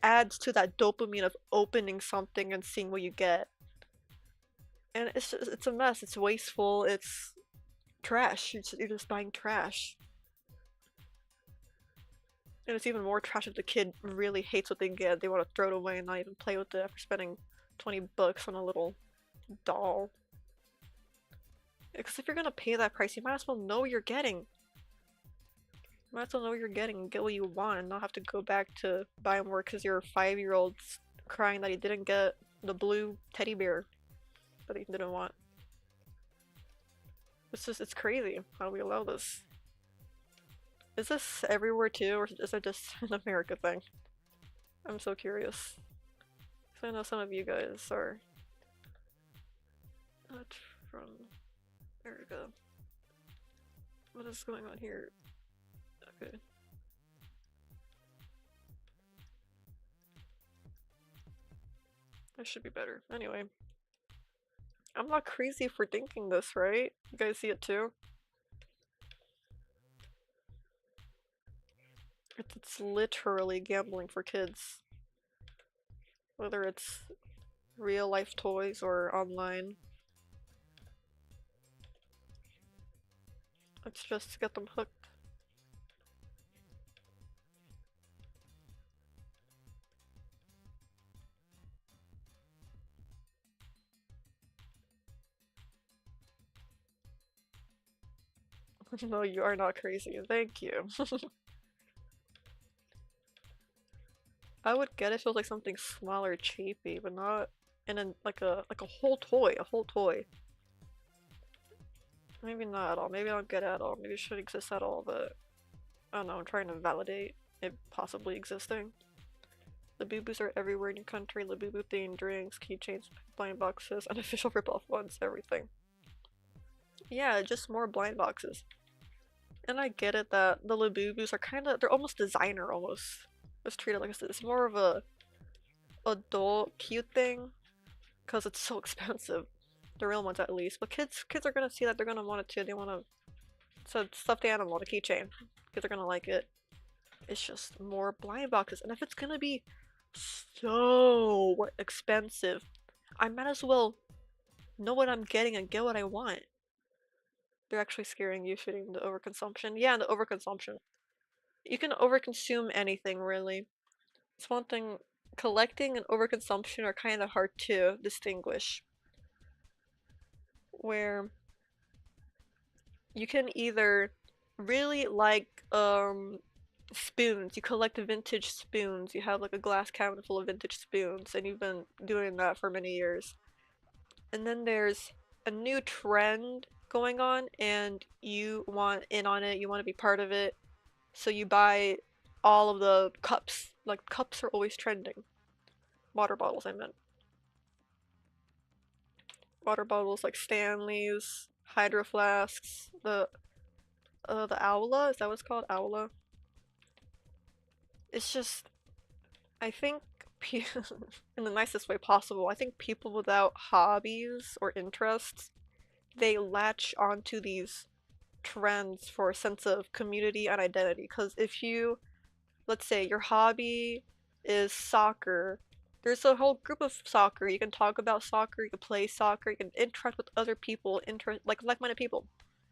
A: adds to that dopamine of opening something and seeing what you get. And it's a mess. It's wasteful. It's trash. You're just buying trash. And it's even more trash if the kid really hates what they get. They want to throw it away and not even play with it after spending 20 bucks on a little doll. Because if you're gonna pay that price, you might as well know what you're getting. You might as well know what you're getting and get what you want and not have to go back to buy more because your 5-year-old's crying that he didn't get the blue teddy bear that he didn't want. It's crazy how we allow this. Is this everywhere too, or is it just an America thing? I'm so curious. Because I know some of you guys are not from America. What is going on here? Okay. That should be better. Anyway. I'm not crazy for thinking this, right? You guys see it too? It's literally gambling for kids. Whether it's real life toys or online. It's just to get them hooked. No, you are not crazy. Thank you. I would get it if it was like something smaller, cheapy, but not in like a whole toy, a whole toy. Maybe not at all. Maybe I don't get it at all. Maybe it shouldn't exist at all, but I don't know, I'm trying to validate it possibly existing. Labubus are everywhere in your country. Labubu themed drinks, keychains, blind boxes, unofficial rip-off ones, everything. Yeah, just more blind boxes. And I get it that the Labubus are they're almost designer almost. It's treated like it's more of a adult cute thing because it's so expensive. The real ones at least. But kids are gonna see that, they're gonna want it too. They wanna, it's a stuffed animal, the keychain. Kids are gonna like it. It's just more blind boxes. And if it's gonna be so expensive, I might as well know what I'm getting and get what I want. They're actually scaring you, shooting the overconsumption. Yeah, the overconsumption. You can overconsume anything, really. It's one thing, collecting and overconsumption are kind of hard to distinguish. Where you can either really like spoons, you collect vintage spoons, you have like a glass cabinet full of vintage spoons, and you've been doing that for many years. And then there's a new trend going on, and you want in on it, you want to be part of it, so you buy all of the cups. Like, cups are always trending. Water bottles, I meant. Water bottles like Stanley's, Hydro Flasks, the Owla, is that what it's called? Owla? It's just, I think, in the nicest way possible, I think people without hobbies or interests, they latch onto these trends for a sense of community and identity. Because if you, let's say your hobby is soccer, there's a whole group of soccer. You can talk about soccer, you can play soccer, you can interact with other people, like-minded people.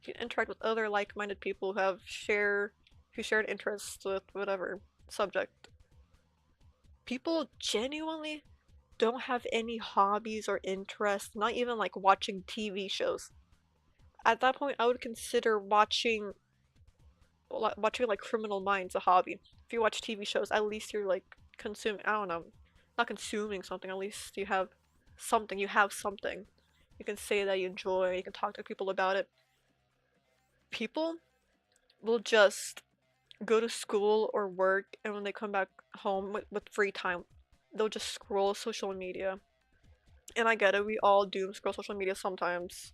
A: You can interact with other like-minded people who shared interests with whatever subject. People genuinely don't have any hobbies or interests, not even like watching TV shows. At that point, I would consider watching like Criminal Minds a hobby. If you watch TV shows, at least you're like consuming, I don't know, not consuming something, at least you have something, You can say that you enjoy, you can talk to people about it. People will just go to school or work, and when they come back home with free time, they'll just scroll social media. And I get it, we all doom scroll social media sometimes.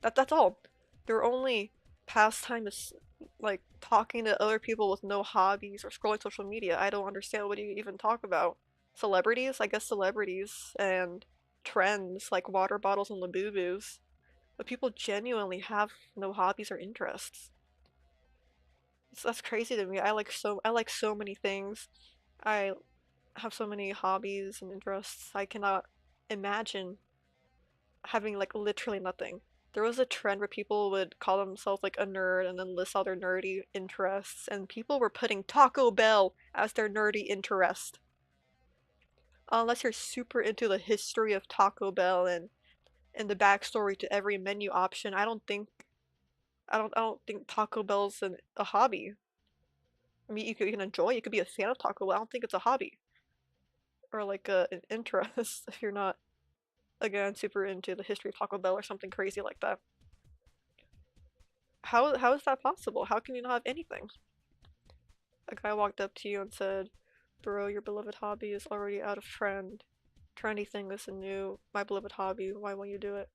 A: That's all. Their only pastime is like talking to other people with no hobbies or scrolling social media. I don't understand, what do you even talk about? Celebrities? I guess celebrities and trends like water bottles and Labubus. But people genuinely have no hobbies or interests. That's crazy to me. I like so many things. I have so many hobbies and interests. I cannot imagine having like literally nothing. There was a trend where people would call themselves like a nerd and then list all their nerdy interests, and people were putting Taco Bell as their nerdy interest. Unless you're super into the history of Taco Bell and the backstory to every menu option, I don't think Taco Bell's a hobby. I mean, you can enjoy, you could be a fan of Taco Bell. I don't think it's a hobby or like an interest if you're not, again, super into the history of Taco Bell or something crazy like that. How is that possible? How can you not have anything? A guy walked up to you and said, "Bro, your beloved hobby is already out of trend. Trendy thing is a new my beloved hobby. Why won't you do it?"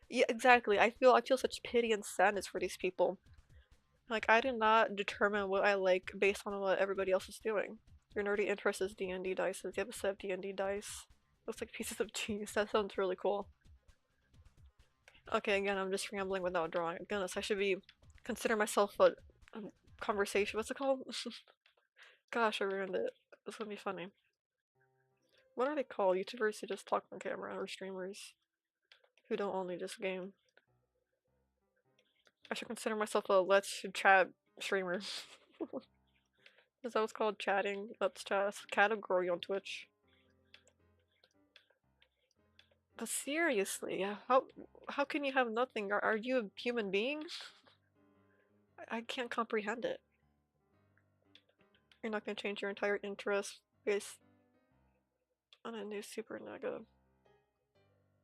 A: Yeah, exactly. I feel such pity and sadness for these people. Like, I did not determine what I like based on what everybody else is doing. Your nerdy interest is D&D dice. You have a set of D&D dice. Looks like pieces of cheese. That sounds really cool. Okay, again, I'm just rambling without drawing. Goodness, I should be consider myself a conversation. What's it called? Gosh, I ruined it. This would be funny. What are they called? YouTubers who just talk on camera, or streamers who don't only just game. I should consider myself a let's chat streamer. Is that what's called? Chatting? Let's chat. It's a category on Twitch. But seriously, how can you have nothing? Are you a human being? I can't comprehend it. You're not gonna change your entire interest based on a new super nega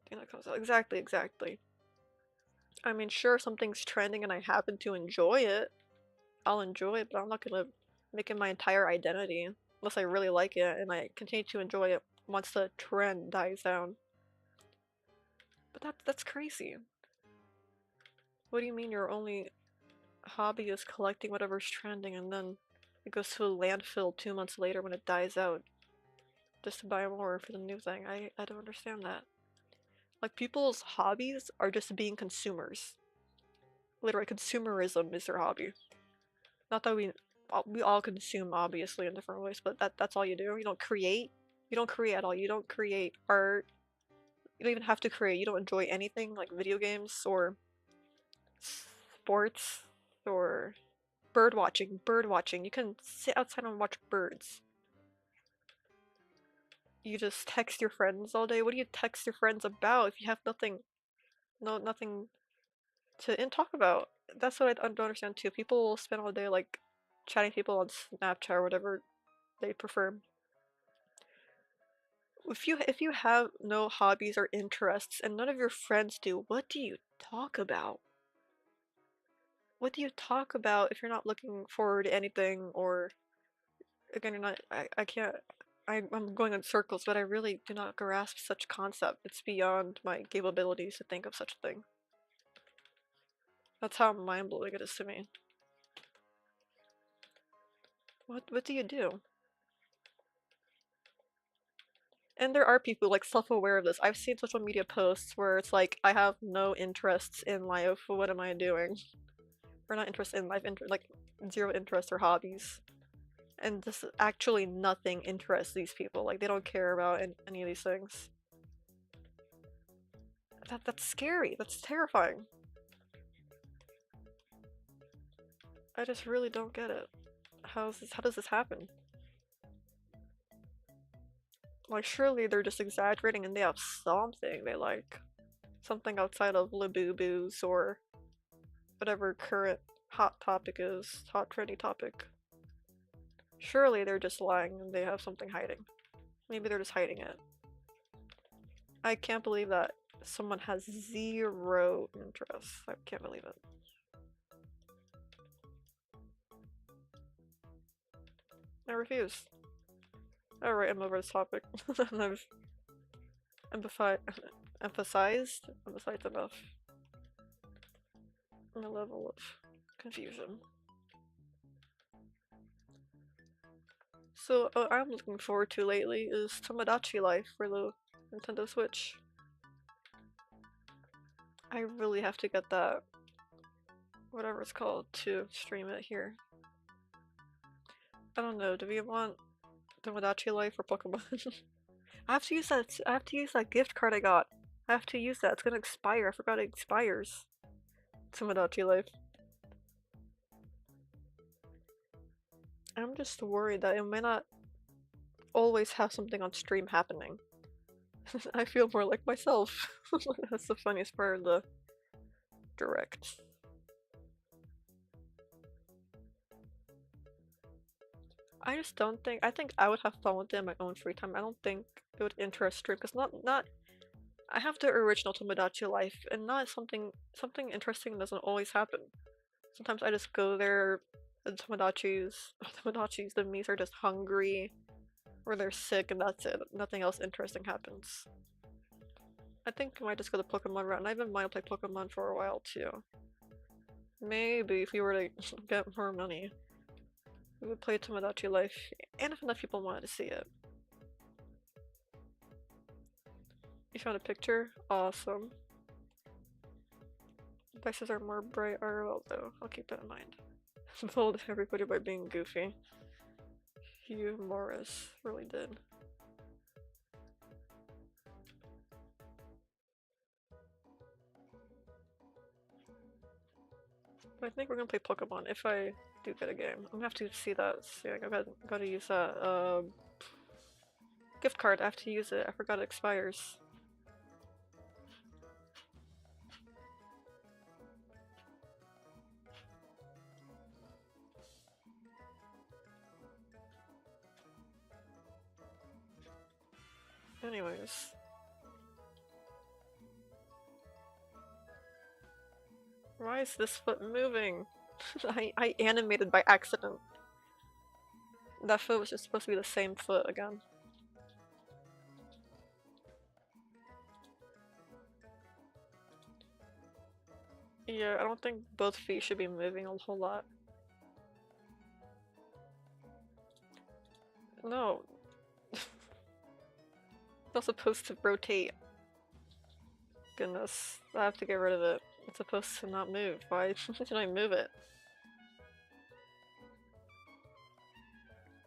A: thing that comes out. Exactly, exactly. I mean, sure, something's trending and I happen to enjoy it. I'll enjoy it, but I'm not gonna make it my entire identity. unless I really like it and I continue to enjoy it once the trend dies down. But that's crazy. What do you mean your only hobby is collecting whatever's trending and then it goes to a landfill 2 months later when it dies out just to buy more for the new thing? I don't understand that. Like, people's hobbies are just being consumers. Literally, consumerism is their hobby. Not that we all consume obviously in different ways, but that's all you do. You don't create. You don't create at all. You don't create art. You don't even have to create. You don't enjoy anything like video games or sports or bird watching. Bird watching. You can sit outside and watch birds. You just text your friends all day. What do you text your friends about if you have nothing, nothing to talk about? That's what I don't understand too. People will spend all day like chatting people on Snapchat or whatever they prefer. If you have no hobbies or interests and none of your friends do, what do you talk about? What do you talk about if you're not looking forward to anything, or again you're not I can't I'm going in circles, but I really do not grasp such concept. It's beyond my capabilities to think of such a thing. That's how mind-blowing it is to me. What do you do? And there are people like self-aware of this. I've seen social media posts where it's like, I have no interests in life. What am I doing? Or not interested in life, like zero interests or hobbies. And just actually nothing interests these people. Like, they don't care about any of these things. That's scary. That's terrifying. I just really don't get it. How does this happen? Like, surely they're just exaggerating and they have something they like. Something outside of Labubu's or whatever current hot topic is, hot trendy topic. Surely they're just lying and they have something hiding. Maybe they're just hiding it. I can't believe that someone has zero interest. I can't believe it. I refuse. Alright, I'm over this topic. I've emphasized enough on the level of confusion. So, what I'm looking forward to lately is Tomodachi Life for the Nintendo Switch. I really have to get that, whatever it's called, to stream it here. I don't know, do we want Tomodachi Life or Pokemon? I have to use that gift card I got. I have to use that. It's gonna expire. I forgot it expires. Tomodachi Life. I'm just worried that it may not always have something on stream happening. I feel more like myself. That's the funniest part of the direct. I just don't think. I think I would have fun with it in my own free time. I don't think it would interest stream because not. I have the original Tomodachi Life, and not something interesting doesn't always happen. Sometimes I just go there. The Tomodachi's, the Miis are just hungry, or they're sick, and that's it. Nothing else interesting happens. I think I might just go the Pokemon route, and I've been wanting to play Pokemon for a while too. Maybe if we were to get more money, we would play Tomodachi Life, and if enough people wanted to see it. You found a picture? Awesome. Devices are more bright IRL though, I'll keep that in mind. Fooled everybody by being goofy. Hugh Morris really did. But I think we're gonna play Pokemon if I do get a game. I'm gonna have to see that soon. I gotta use that gift card. I have to use it. I forgot it expires. Anyways. Why is this foot moving? I animated by accident. That foot was just supposed to be the same foot again. Yeah, I don't think both feet should be moving a whole lot. No. It's not supposed to rotate. Goodness, I have to get rid of it. It's supposed to not move. Why did I move it?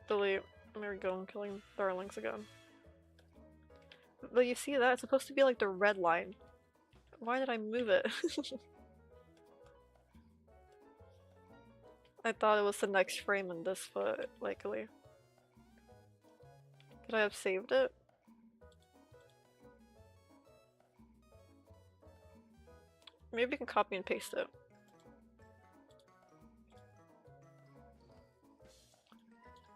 A: Delete. There we go, I'm killing darlings again. But you see that? It's supposed to be like the red line. Why did I move it? I thought it was the next frame in this foot, likely. Could I have saved it? Maybe we can copy and paste it.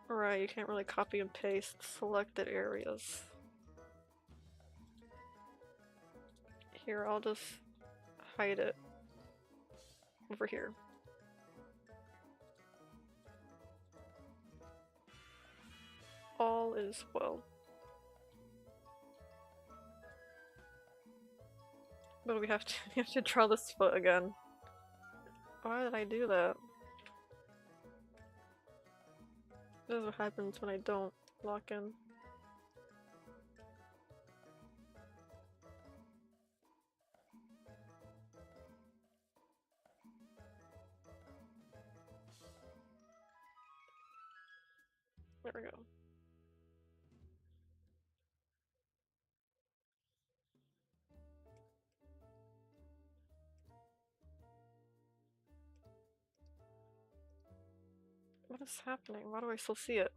A: Right, you can't really copy and paste selected areas. Here, I'll just hide it over here. All is well. But we have to draw this foot again. Why did I do that? This is what happens when I don't lock in. There we go. What is happening? Why do I still see it?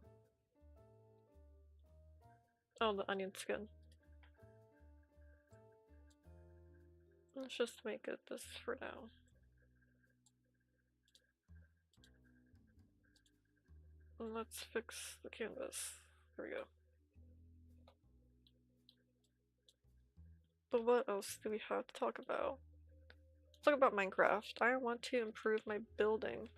A: Oh, the onion skin. Let's just make it this for now. And let's fix the canvas. There we go. But what else do we have to talk about? Let's talk about Minecraft. I want to improve my building.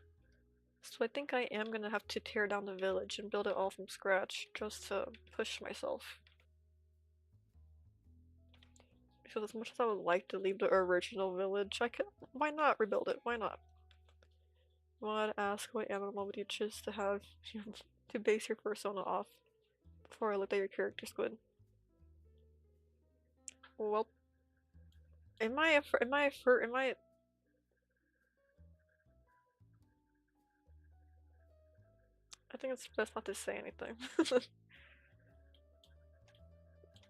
A: So I think I am gonna have to tear down the village and build it all from scratch just to push myself. Because as much as I would like to leave the original village, I could. Why not rebuild it? Why not? I want to ask what animal would you choose to have to base your persona off before I looked at your character, Squid. Well, am I? I think it's best not to say anything.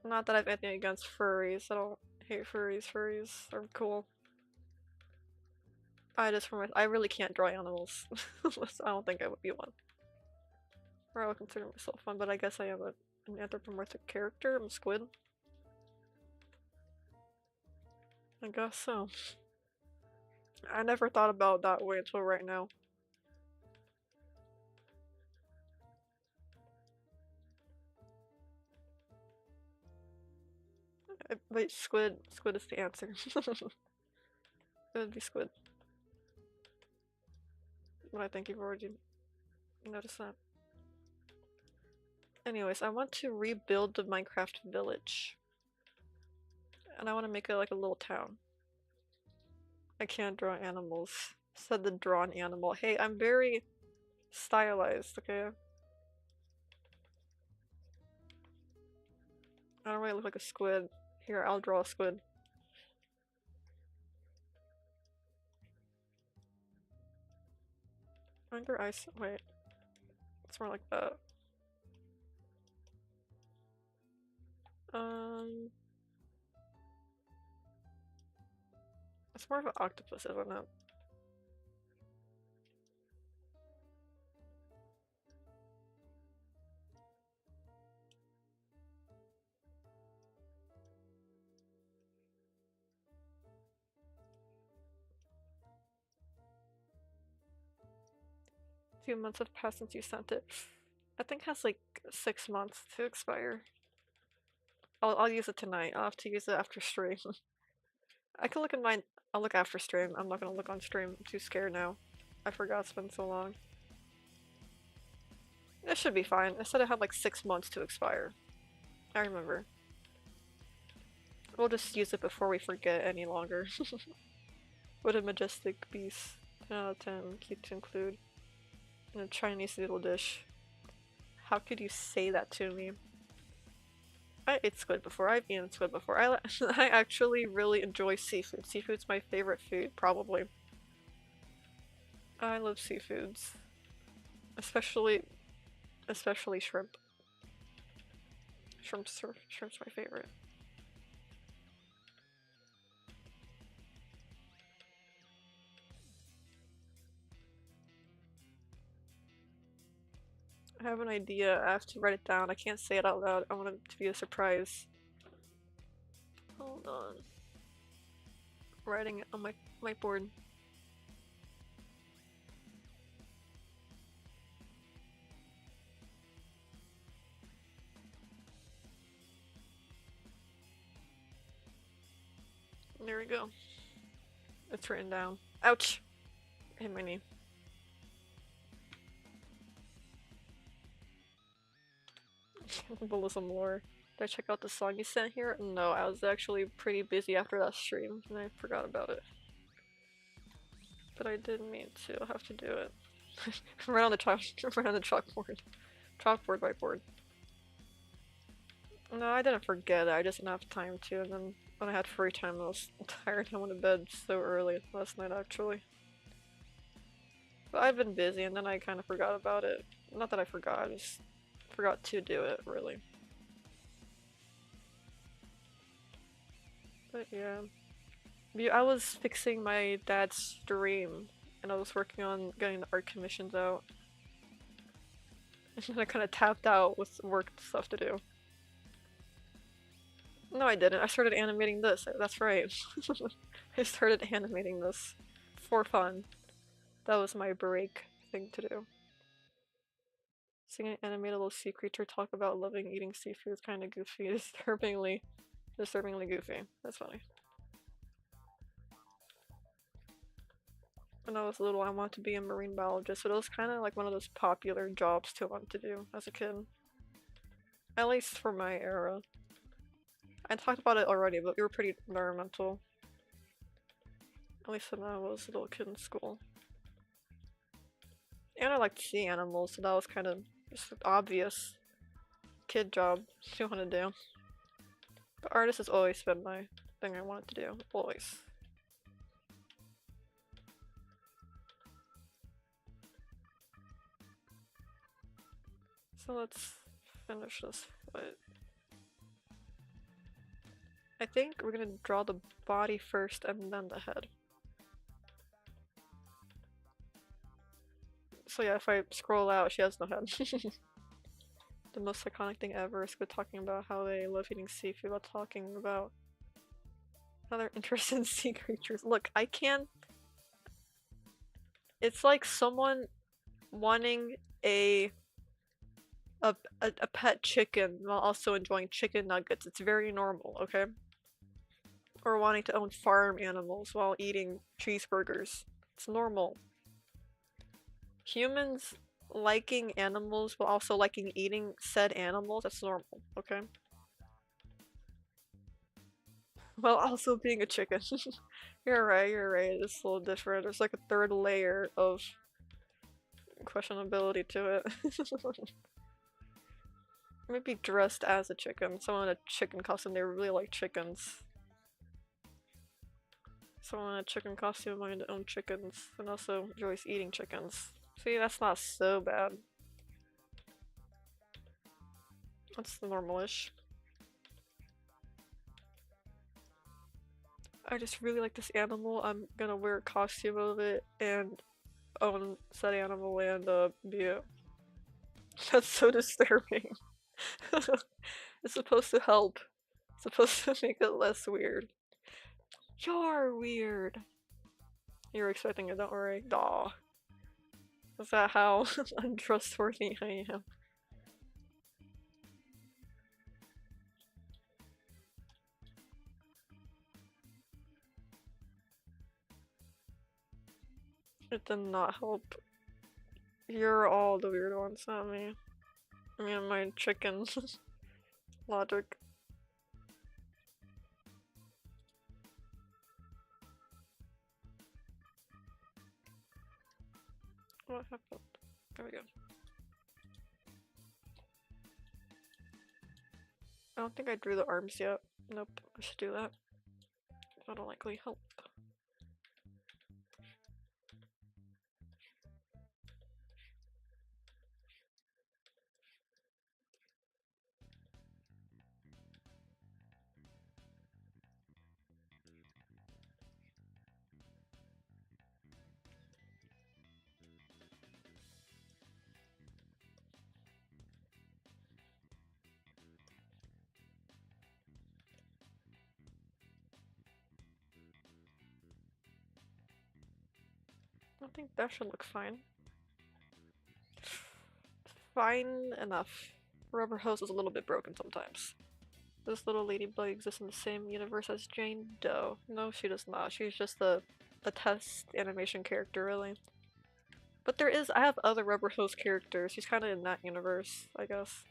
A: Not that I have anything against furries. I don't hate furries. Furries are cool. I really can't draw animals. So I don't think I would be one. Or I would consider myself one, but I guess I am an anthropomorphic character. I'm Squid. I guess so. I never thought about that way until right now. Wait, Squid. Squid is the answer. It would be Squid. But I think you've already noticed that. Anyways, I want to rebuild the Minecraft village. And I want to make it like a little town. I can't draw animals. Said the drawn animal. Hey, I'm very stylized, okay? I don't really look like a squid. Here, I'll draw a squid. Under ice. Wait. It's more like that. It's more of an octopus, isn't it? Few months have passed since you sent it. I think it has like 6 months to expire. I'll use it tonight. I'll have to use it after stream. I can look at mine. I'll look after stream. I'm not gonna look on stream. I'm too scared now. I forgot it's been so long. It should be fine. I said it had like 6 months to expire. I remember. We'll just use it before we forget any longer. What a majestic beast. 10 out of 10. Cute to include. In a Chinese noodle dish. How could you say that to me? I ate squid before. I've eaten squid before. I actually really enjoy seafood. Seafood's my favorite food, probably. I love seafoods. Especially shrimp. Shrimp's my favorite. I have an idea. I have to write it down. I can't say it out loud. I want it to be a surprise. Hold on. Writing it on my whiteboard. There we go. It's written down. Ouch! I hit my knee. Some lore. Did I check out the song you sent here? No, I was actually pretty busy after that stream, and I forgot about it. But I did mean to. I'll have to do it. Right on the chalkboard. Chalkboard, whiteboard. No, I didn't forget it. I just didn't have time to, and then when I had free time, I was tired and I went to bed so early last night, actually. But I've been busy, and then I kind of forgot about it. Not that I forgot, I just forgot to do it, really. But yeah. I was fixing my dad's stream, and I was working on getting the art commissions out. And then I kind of tapped out with work stuff to do. No, I didn't. I started animating this. That's right. I started animating this for fun. That was my break thing to do. Seeing an animated little sea creature talk about loving eating seafood is kind of goofy. Disturbingly goofy. That's funny. When I was little, I wanted to be a marine biologist, but it was kind of like one of those popular jobs to want to do as a kid. At least for my era. I talked about it already, but we were pretty environmental. At least when I was a little kid in school. And I liked sea animals, so that was kind of just an obvious kid job to want to do. But artist has always been my thing I wanted to do. Always. So let's finish this foot. I think we're gonna draw the body first and then the head. So yeah, if I scroll out, she has no head. The most iconic thing ever is Squid talking about how they love eating seafood while talking about how they're interested in sea creatures. Look, I can't. It's like someone wanting a pet chicken while also enjoying chicken nuggets. It's very normal, okay? Or wanting to own farm animals while eating cheeseburgers. It's normal. Humans liking animals while also liking eating said animals, that's normal, okay? While also being a chicken. You're right, it's a little different. There's like a third layer of questionability to it. Maybe dressed as a chicken. Someone in a chicken costume, they really like chickens. Someone in a chicken costume wanting to own chickens and also enjoys eating chickens. See, that's not so bad. That's normal-ish. I just really like this animal. I'm gonna wear a costume of it and own said animal and be it. That's so disturbing. It's supposed to help. It's supposed to make it less weird. You're weird. You're expecting it, don't worry. Daw. Is that how untrustworthy I am? It did not help. You're all the weird ones, not me. Me and my chicken logic. What happened? There we go. I don't think I drew the arms yet. Nope, I should do that. That'll likely help. I think that should look fine. Fine enough. Rubber hose is a little bit broken sometimes. This little ladybug exists in the same universe as Jane Doe. No, she does not. She's just a test animation character, really. But I have other rubber hose characters. She's kind of in that universe, I guess.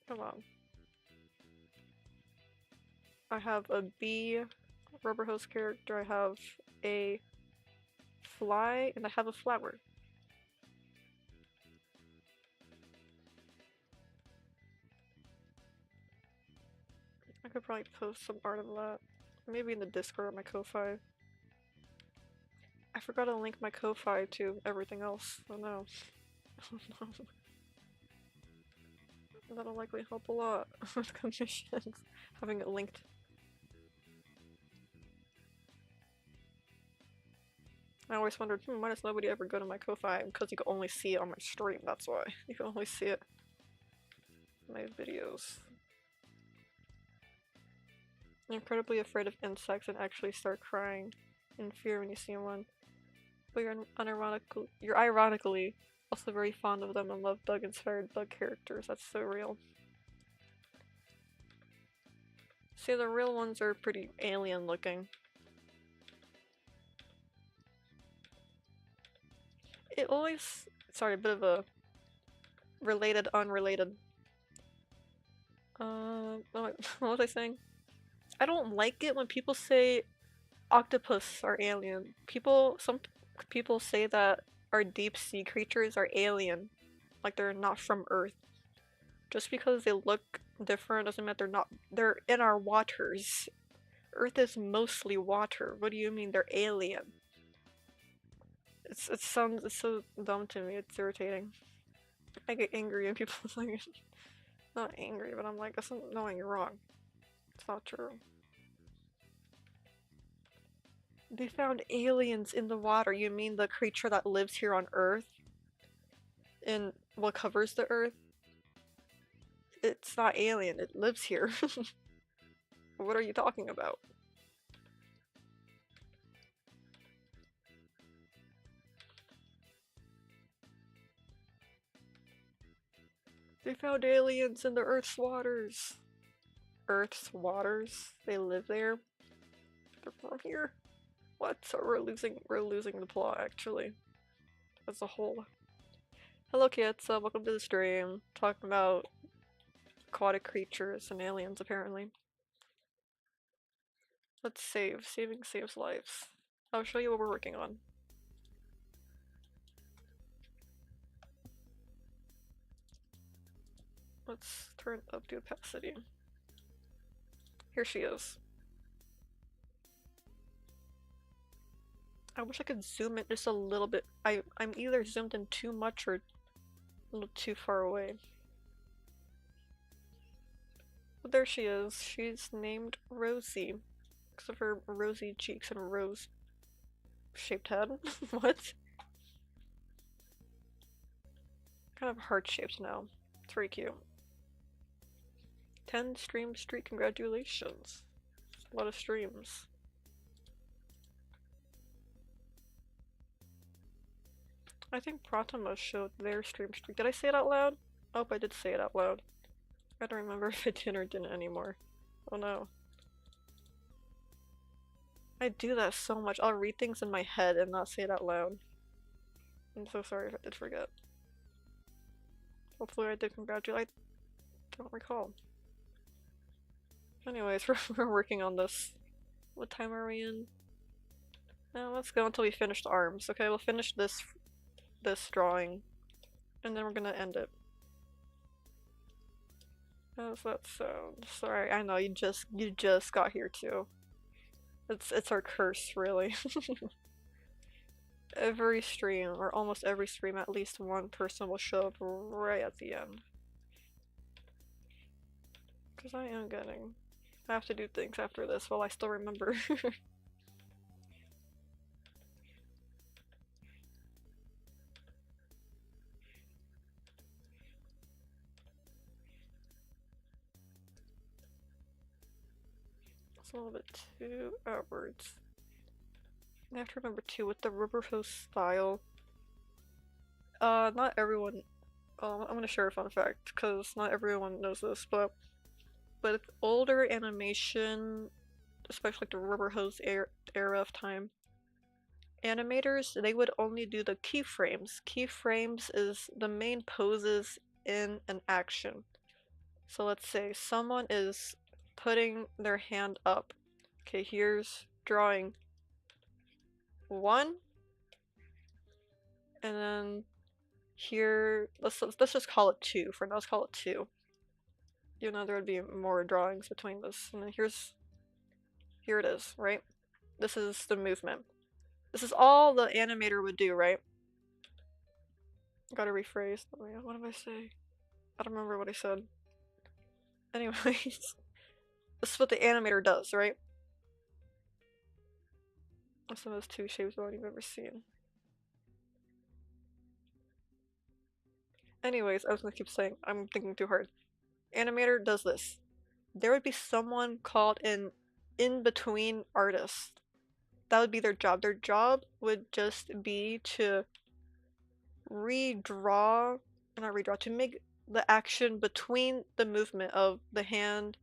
A: Come on. I have a bee rubber hose character, I have a fly, and I have a flower. I could probably post some art of that. Maybe in the Discord or my Ko-Fi. I forgot to link my Ko-Fi to everything else. Oh no. Oh no. That'll likely help a lot with commissions, having it linked. I always wondered, why does nobody ever go to my Ko-Fi? Because you can only see it on my stream, that's why. You can only see it in my videos. I'm incredibly afraid of insects and actually start crying in fear when you see one. But you're ironically also very fond of them and love bug-inspired bug characters. That's so real. See, the real ones are pretty alien looking. It always... Sorry, a bit of a related, unrelated. What was I saying? I don't like it when people say octopus are alien. Some people say that our deep sea creatures are alien. Like they're not from Earth. Just because they look different doesn't mean they're in our waters. Earth is mostly water. What do you mean they're alien? It's so dumb to me, it's irritating. I get angry when people say not angry, but I'm like, no, you're wrong. It's not true. They found aliens in the water. You mean the creature that lives here on Earth? In what covers the Earth? It's not alien, it lives here. What are you talking about? They found aliens in the Earth's waters. Earth's waters? They live there? They're from here? What? So we're losing the plot actually. As a whole. Hello kids, welcome to the stream. Talking about aquatic creatures and aliens apparently. Let's save. Saving saves lives. I'll show you what we're working on. Let's turn up the opacity. Here she is. I wish I could zoom in just a little bit. I'm either zoomed in too much or a little too far away. But there she is. She's named Rosie. Because of her rosy cheeks and rose-shaped head. What? Kind of heart-shaped now. It's very cute. 10 stream streak, congratulations. A lot of streams. I think Pratama showed their stream streak. Did I say it out loud? Oh, I did say it out loud. I don't remember if I did or didn't anymore. Oh no. I do that so much. I'll read things in my head and not say it out loud. I'm so sorry if I did forget. Hopefully I did congratulate. I don't recall. Anyways, we're working on this. What time are we in? Now let's go until we finish the arms. Okay, we'll finish this drawing, and then we're gonna end it. How's that sound? Sorry, I know you just got here too. It's our curse, really. Every stream, or almost every stream, at least one person will show up right at the end. Because I am getting... I have to do things after this while I still remember. It's a little bit too outwards. I have to remember too, with the rubber hose style, not everyone, I'm gonna share a fun fact, because not everyone knows this, but with older animation, especially like the rubber hose era of time, animators, they would only do the keyframes. Keyframes is the main poses in an action. So let's say someone is putting their hand up. Okay, here's drawing 1, and then here, let's just call it 2 for now. Let's call it 2. Even though there would be more drawings between this. And then here it is, right? This is the movement. This is all the animator would do, right? Gotta rephrase. What did I say? I don't remember what I said. Anyways, this is what the animator does, right? Some of those 2 shapes one you've ever seen. Anyways, I was gonna keep saying, I'm thinking too hard. Animator does this. There would be someone called an in-between artist. That would be their job. Their job would just be to redraw, not redraw, to make the action between the movement of the hand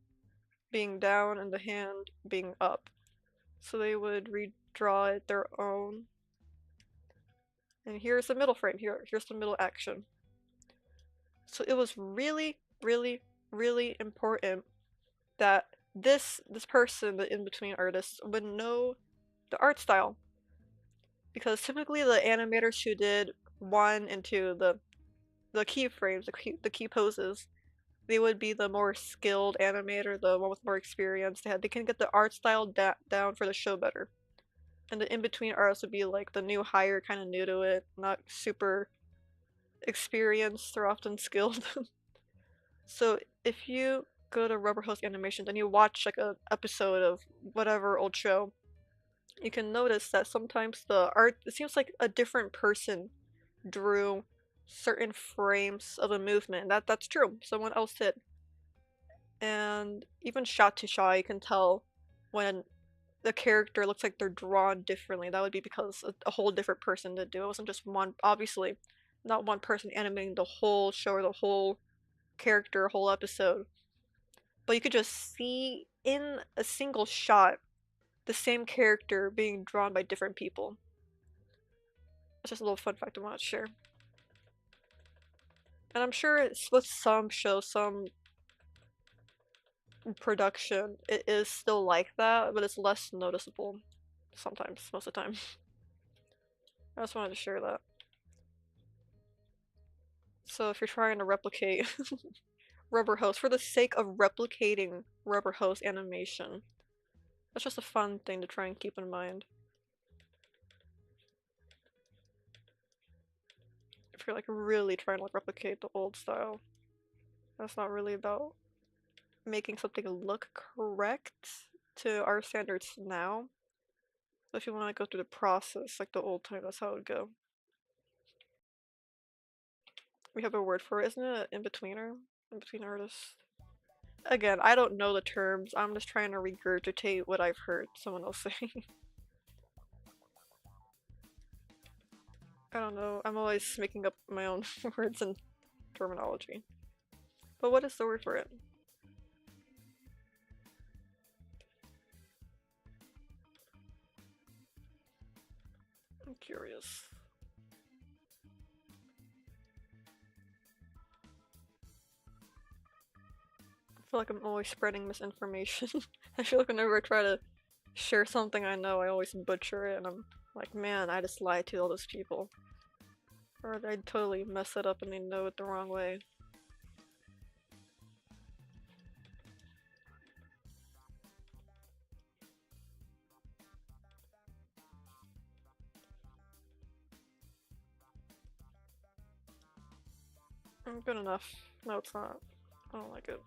A: being down and the hand being up. So they would redraw it their own. And here's the middle frame. Here's the middle action. So it was really, really, really important that this person, the in-between artist, would know the art style. Because typically the animators who did 1 and 2, the keyframes, the key poses, they would be the more skilled animator, the one with more experience. They can get the art style down for the show better. And the in-between artists would be like the new hire, kind of new to it, not super experienced, they're often skilled. So if you go to Rubber Hose Animations and you watch like an episode of whatever old show, you can notice that sometimes the art, it seems like a different person drew certain frames of a movement. That's true. Someone else did. And even shot to shot, you can tell when the character looks like they're drawn differently. That would be because a whole different person did do it. It wasn't just one, obviously, not one person animating the whole show or the whole character, whole episode. But you could just see in a single shot the same character being drawn by different people. That's just a little fun fact I want to share. And I'm sure it's with some shows, some production, it is still like that, but it's less noticeable sometimes, most of the time. I just wanted to share that. So if you're trying to replicate Rubber Hose, for the sake of replicating Rubber Hose animation, that's just a fun thing to try and keep in mind. If you're like really trying to like replicate the old style, that's not really about making something look correct to our standards now. But if you want to go through the process like the old time, that's how it would go. We have a word for it, isn't it? In-betweener? In-between artist? Again, I don't know the terms. I'm just trying to regurgitate what I've heard someone else say. I don't know. I'm always making up my own words and terminology. But what is the word for it? I'm curious. feel like I'm always spreading misinformation. I feel like whenever I try to share something I know, I always butcher it, and I'm like, man, I just lied to all those people. Or I totally mess it up and they know it the wrong way. Good enough. No, it's not. I don't like it.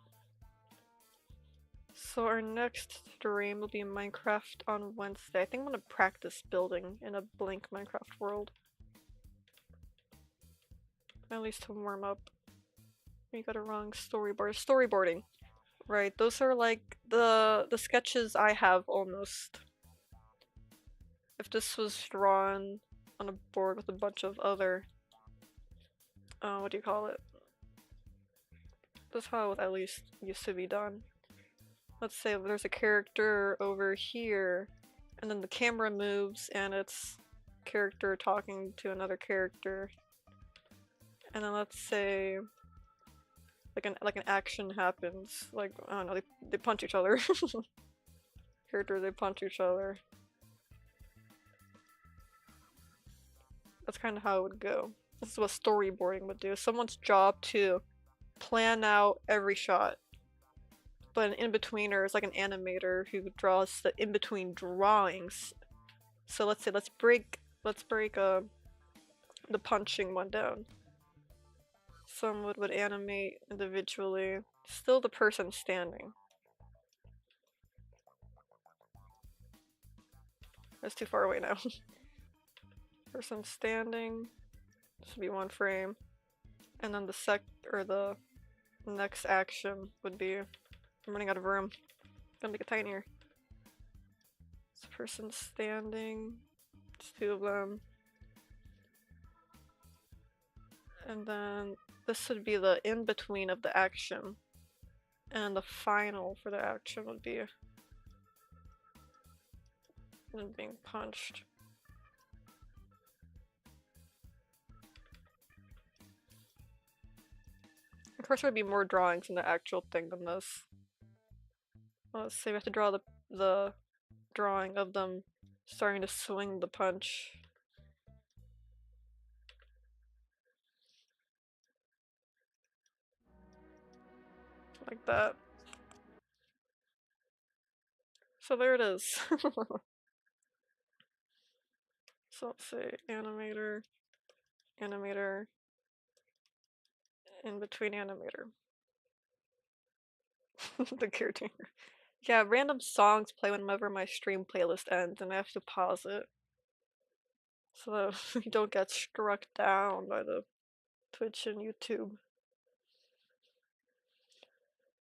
A: So our next stream will be Minecraft on Wednesday. I think I'm gonna practice building in a blank Minecraft world. At least to warm up. You got a wrong storyboard. Storyboarding. Right, those are like the sketches I have almost. If this was drawn on a board with a bunch of other what do you call it? That's how it at least used to be done. Let's say there's a character over here, and then the camera moves and it's character talking to another character. And then let's say like an action happens. Like, I don't know, they punch each other. Characters, they punch each other. That's kind of how it would go. This is what storyboarding would do. Someone's job to plan out every shot. But an in-betweener is like an animator who draws the in-between drawings. So let's say let's break the punching one down. Someone would animate individually. Still the person standing. That's too far away now. Person standing. This would be one frame. And then the next action would be, I'm running out of room. Gonna make it tinier. This person standing. Just two of them. And then this would be the in-between of the action. And the final for the action would be them being punched. Of course there would be more drawings in the actual thing than this. Let's say we have to draw the drawing of them starting to swing the punch. Like that. So there it is. So let's say animator, animator, in between animator. The caretaker. Yeah, random songs play whenever my stream playlist ends and I have to pause it. So that we don't get struck down by the Twitch and YouTube.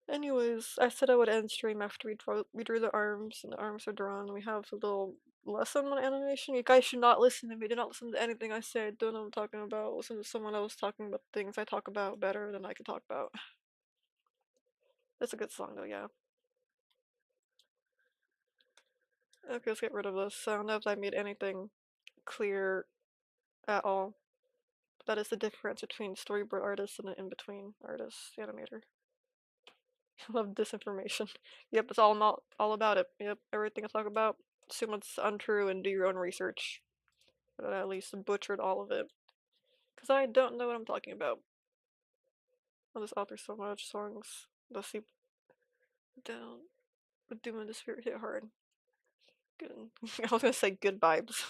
A: Anyways, I said I would end stream after we drew the arms, and the arms are drawn. We have a little lesson on animation. You guys should not listen to me. Do not listen to anything I say. I don't know what I'm talking about. Listen to someone else talking about things I talk about better than I can talk about. It's a good song though, yeah. Okay, let's get rid of this. I don't know if I made anything clear at all. That is the difference between storyboard artists and an in-between artist, animator. I love disinformation. Yep, it's all about it. Yep, everything I talk about, assume it's untrue and do your own research. But I at least butchered all of it. Because I don't know what I'm talking about. Oh, this author so much songs. Let's see. Down. With Doom and the Spirit hit hard. Good. I was gonna say good vibes.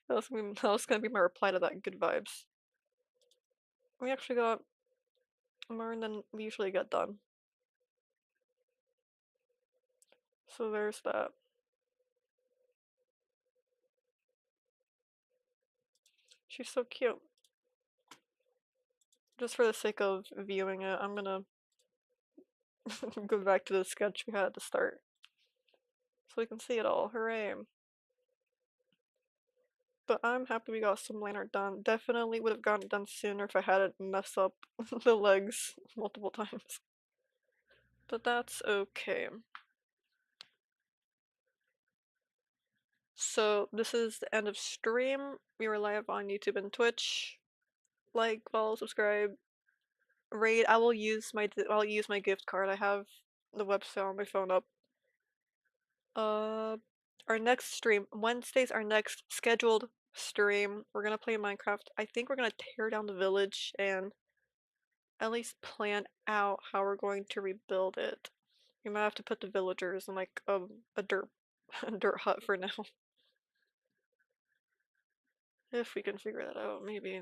A: that was gonna be my reply to that, good vibes. We actually got more than we usually get done. So there's that. She's so cute. Just for the sake of viewing it, I'm gonna go back to the sketch we had at the start. So we can see it all. Hooray. But I'm happy we got some line art done. Definitely would have gotten it done sooner if I hadn't messed up the legs multiple times. But that's okay. So this is the end of stream. We were live on YouTube and Twitch. Like, follow, subscribe. Raid, I'll use my gift card. I have the website on my phone up. Uh, our next stream, Wednesday's our next scheduled stream. We're gonna play Minecraft. I think we're gonna tear down the village and at least plan out how we're going to rebuild it. We might have to put the villagers in like a dirt a dirt hut for now. If we can figure that out, maybe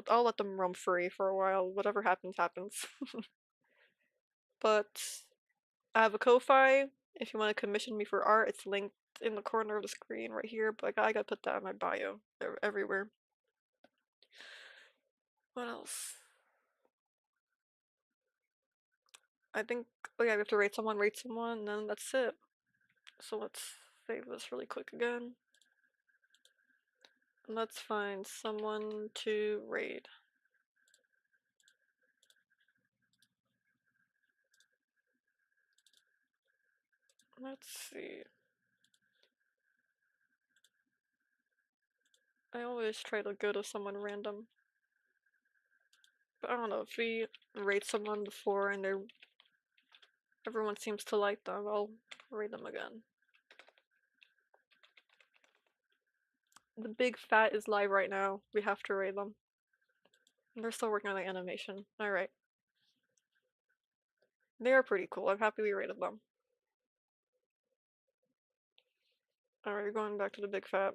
A: I'll let them roam free for a while. Whatever happens, happens. But I have a Ko-Fi. If you want to commission me for art, it's linked in the corner of the screen right here. But I gotta put that in my bio everywhere. What else? I think, oh yeah, we have to rate someone, and then that's it. So let's save this really quick again. And let's find someone to raid. Let's see. I always try to go to someone random. But I don't know, if we rate someone before and everyone seems to like them, I'll rate them again. The big fat is live right now. We have to rate them. They're still working on the animation. Alright. They are pretty cool. I'm happy we rated them. Alright, going back to the big fat.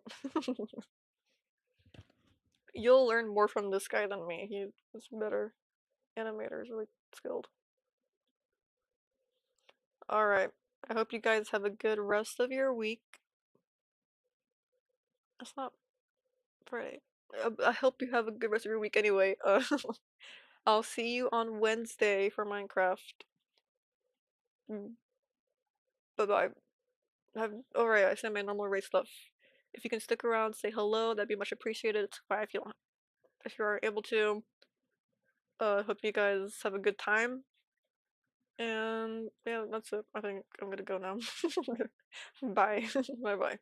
A: You'll learn more from this guy than me. He's better. Animator is really skilled. Alright. I hope you guys have a good rest of your week. It's not Friday. I hope you have a good rest of your week anyway. I'll see you on Wednesday for Minecraft. Bye bye. Alright, I said my normal rate stuff. If you can stick around, say hello, that'd be much appreciated. It's fine if you are able to. Hope you guys have a good time. And yeah, that's it. I think I'm gonna go now. Bye. Bye bye.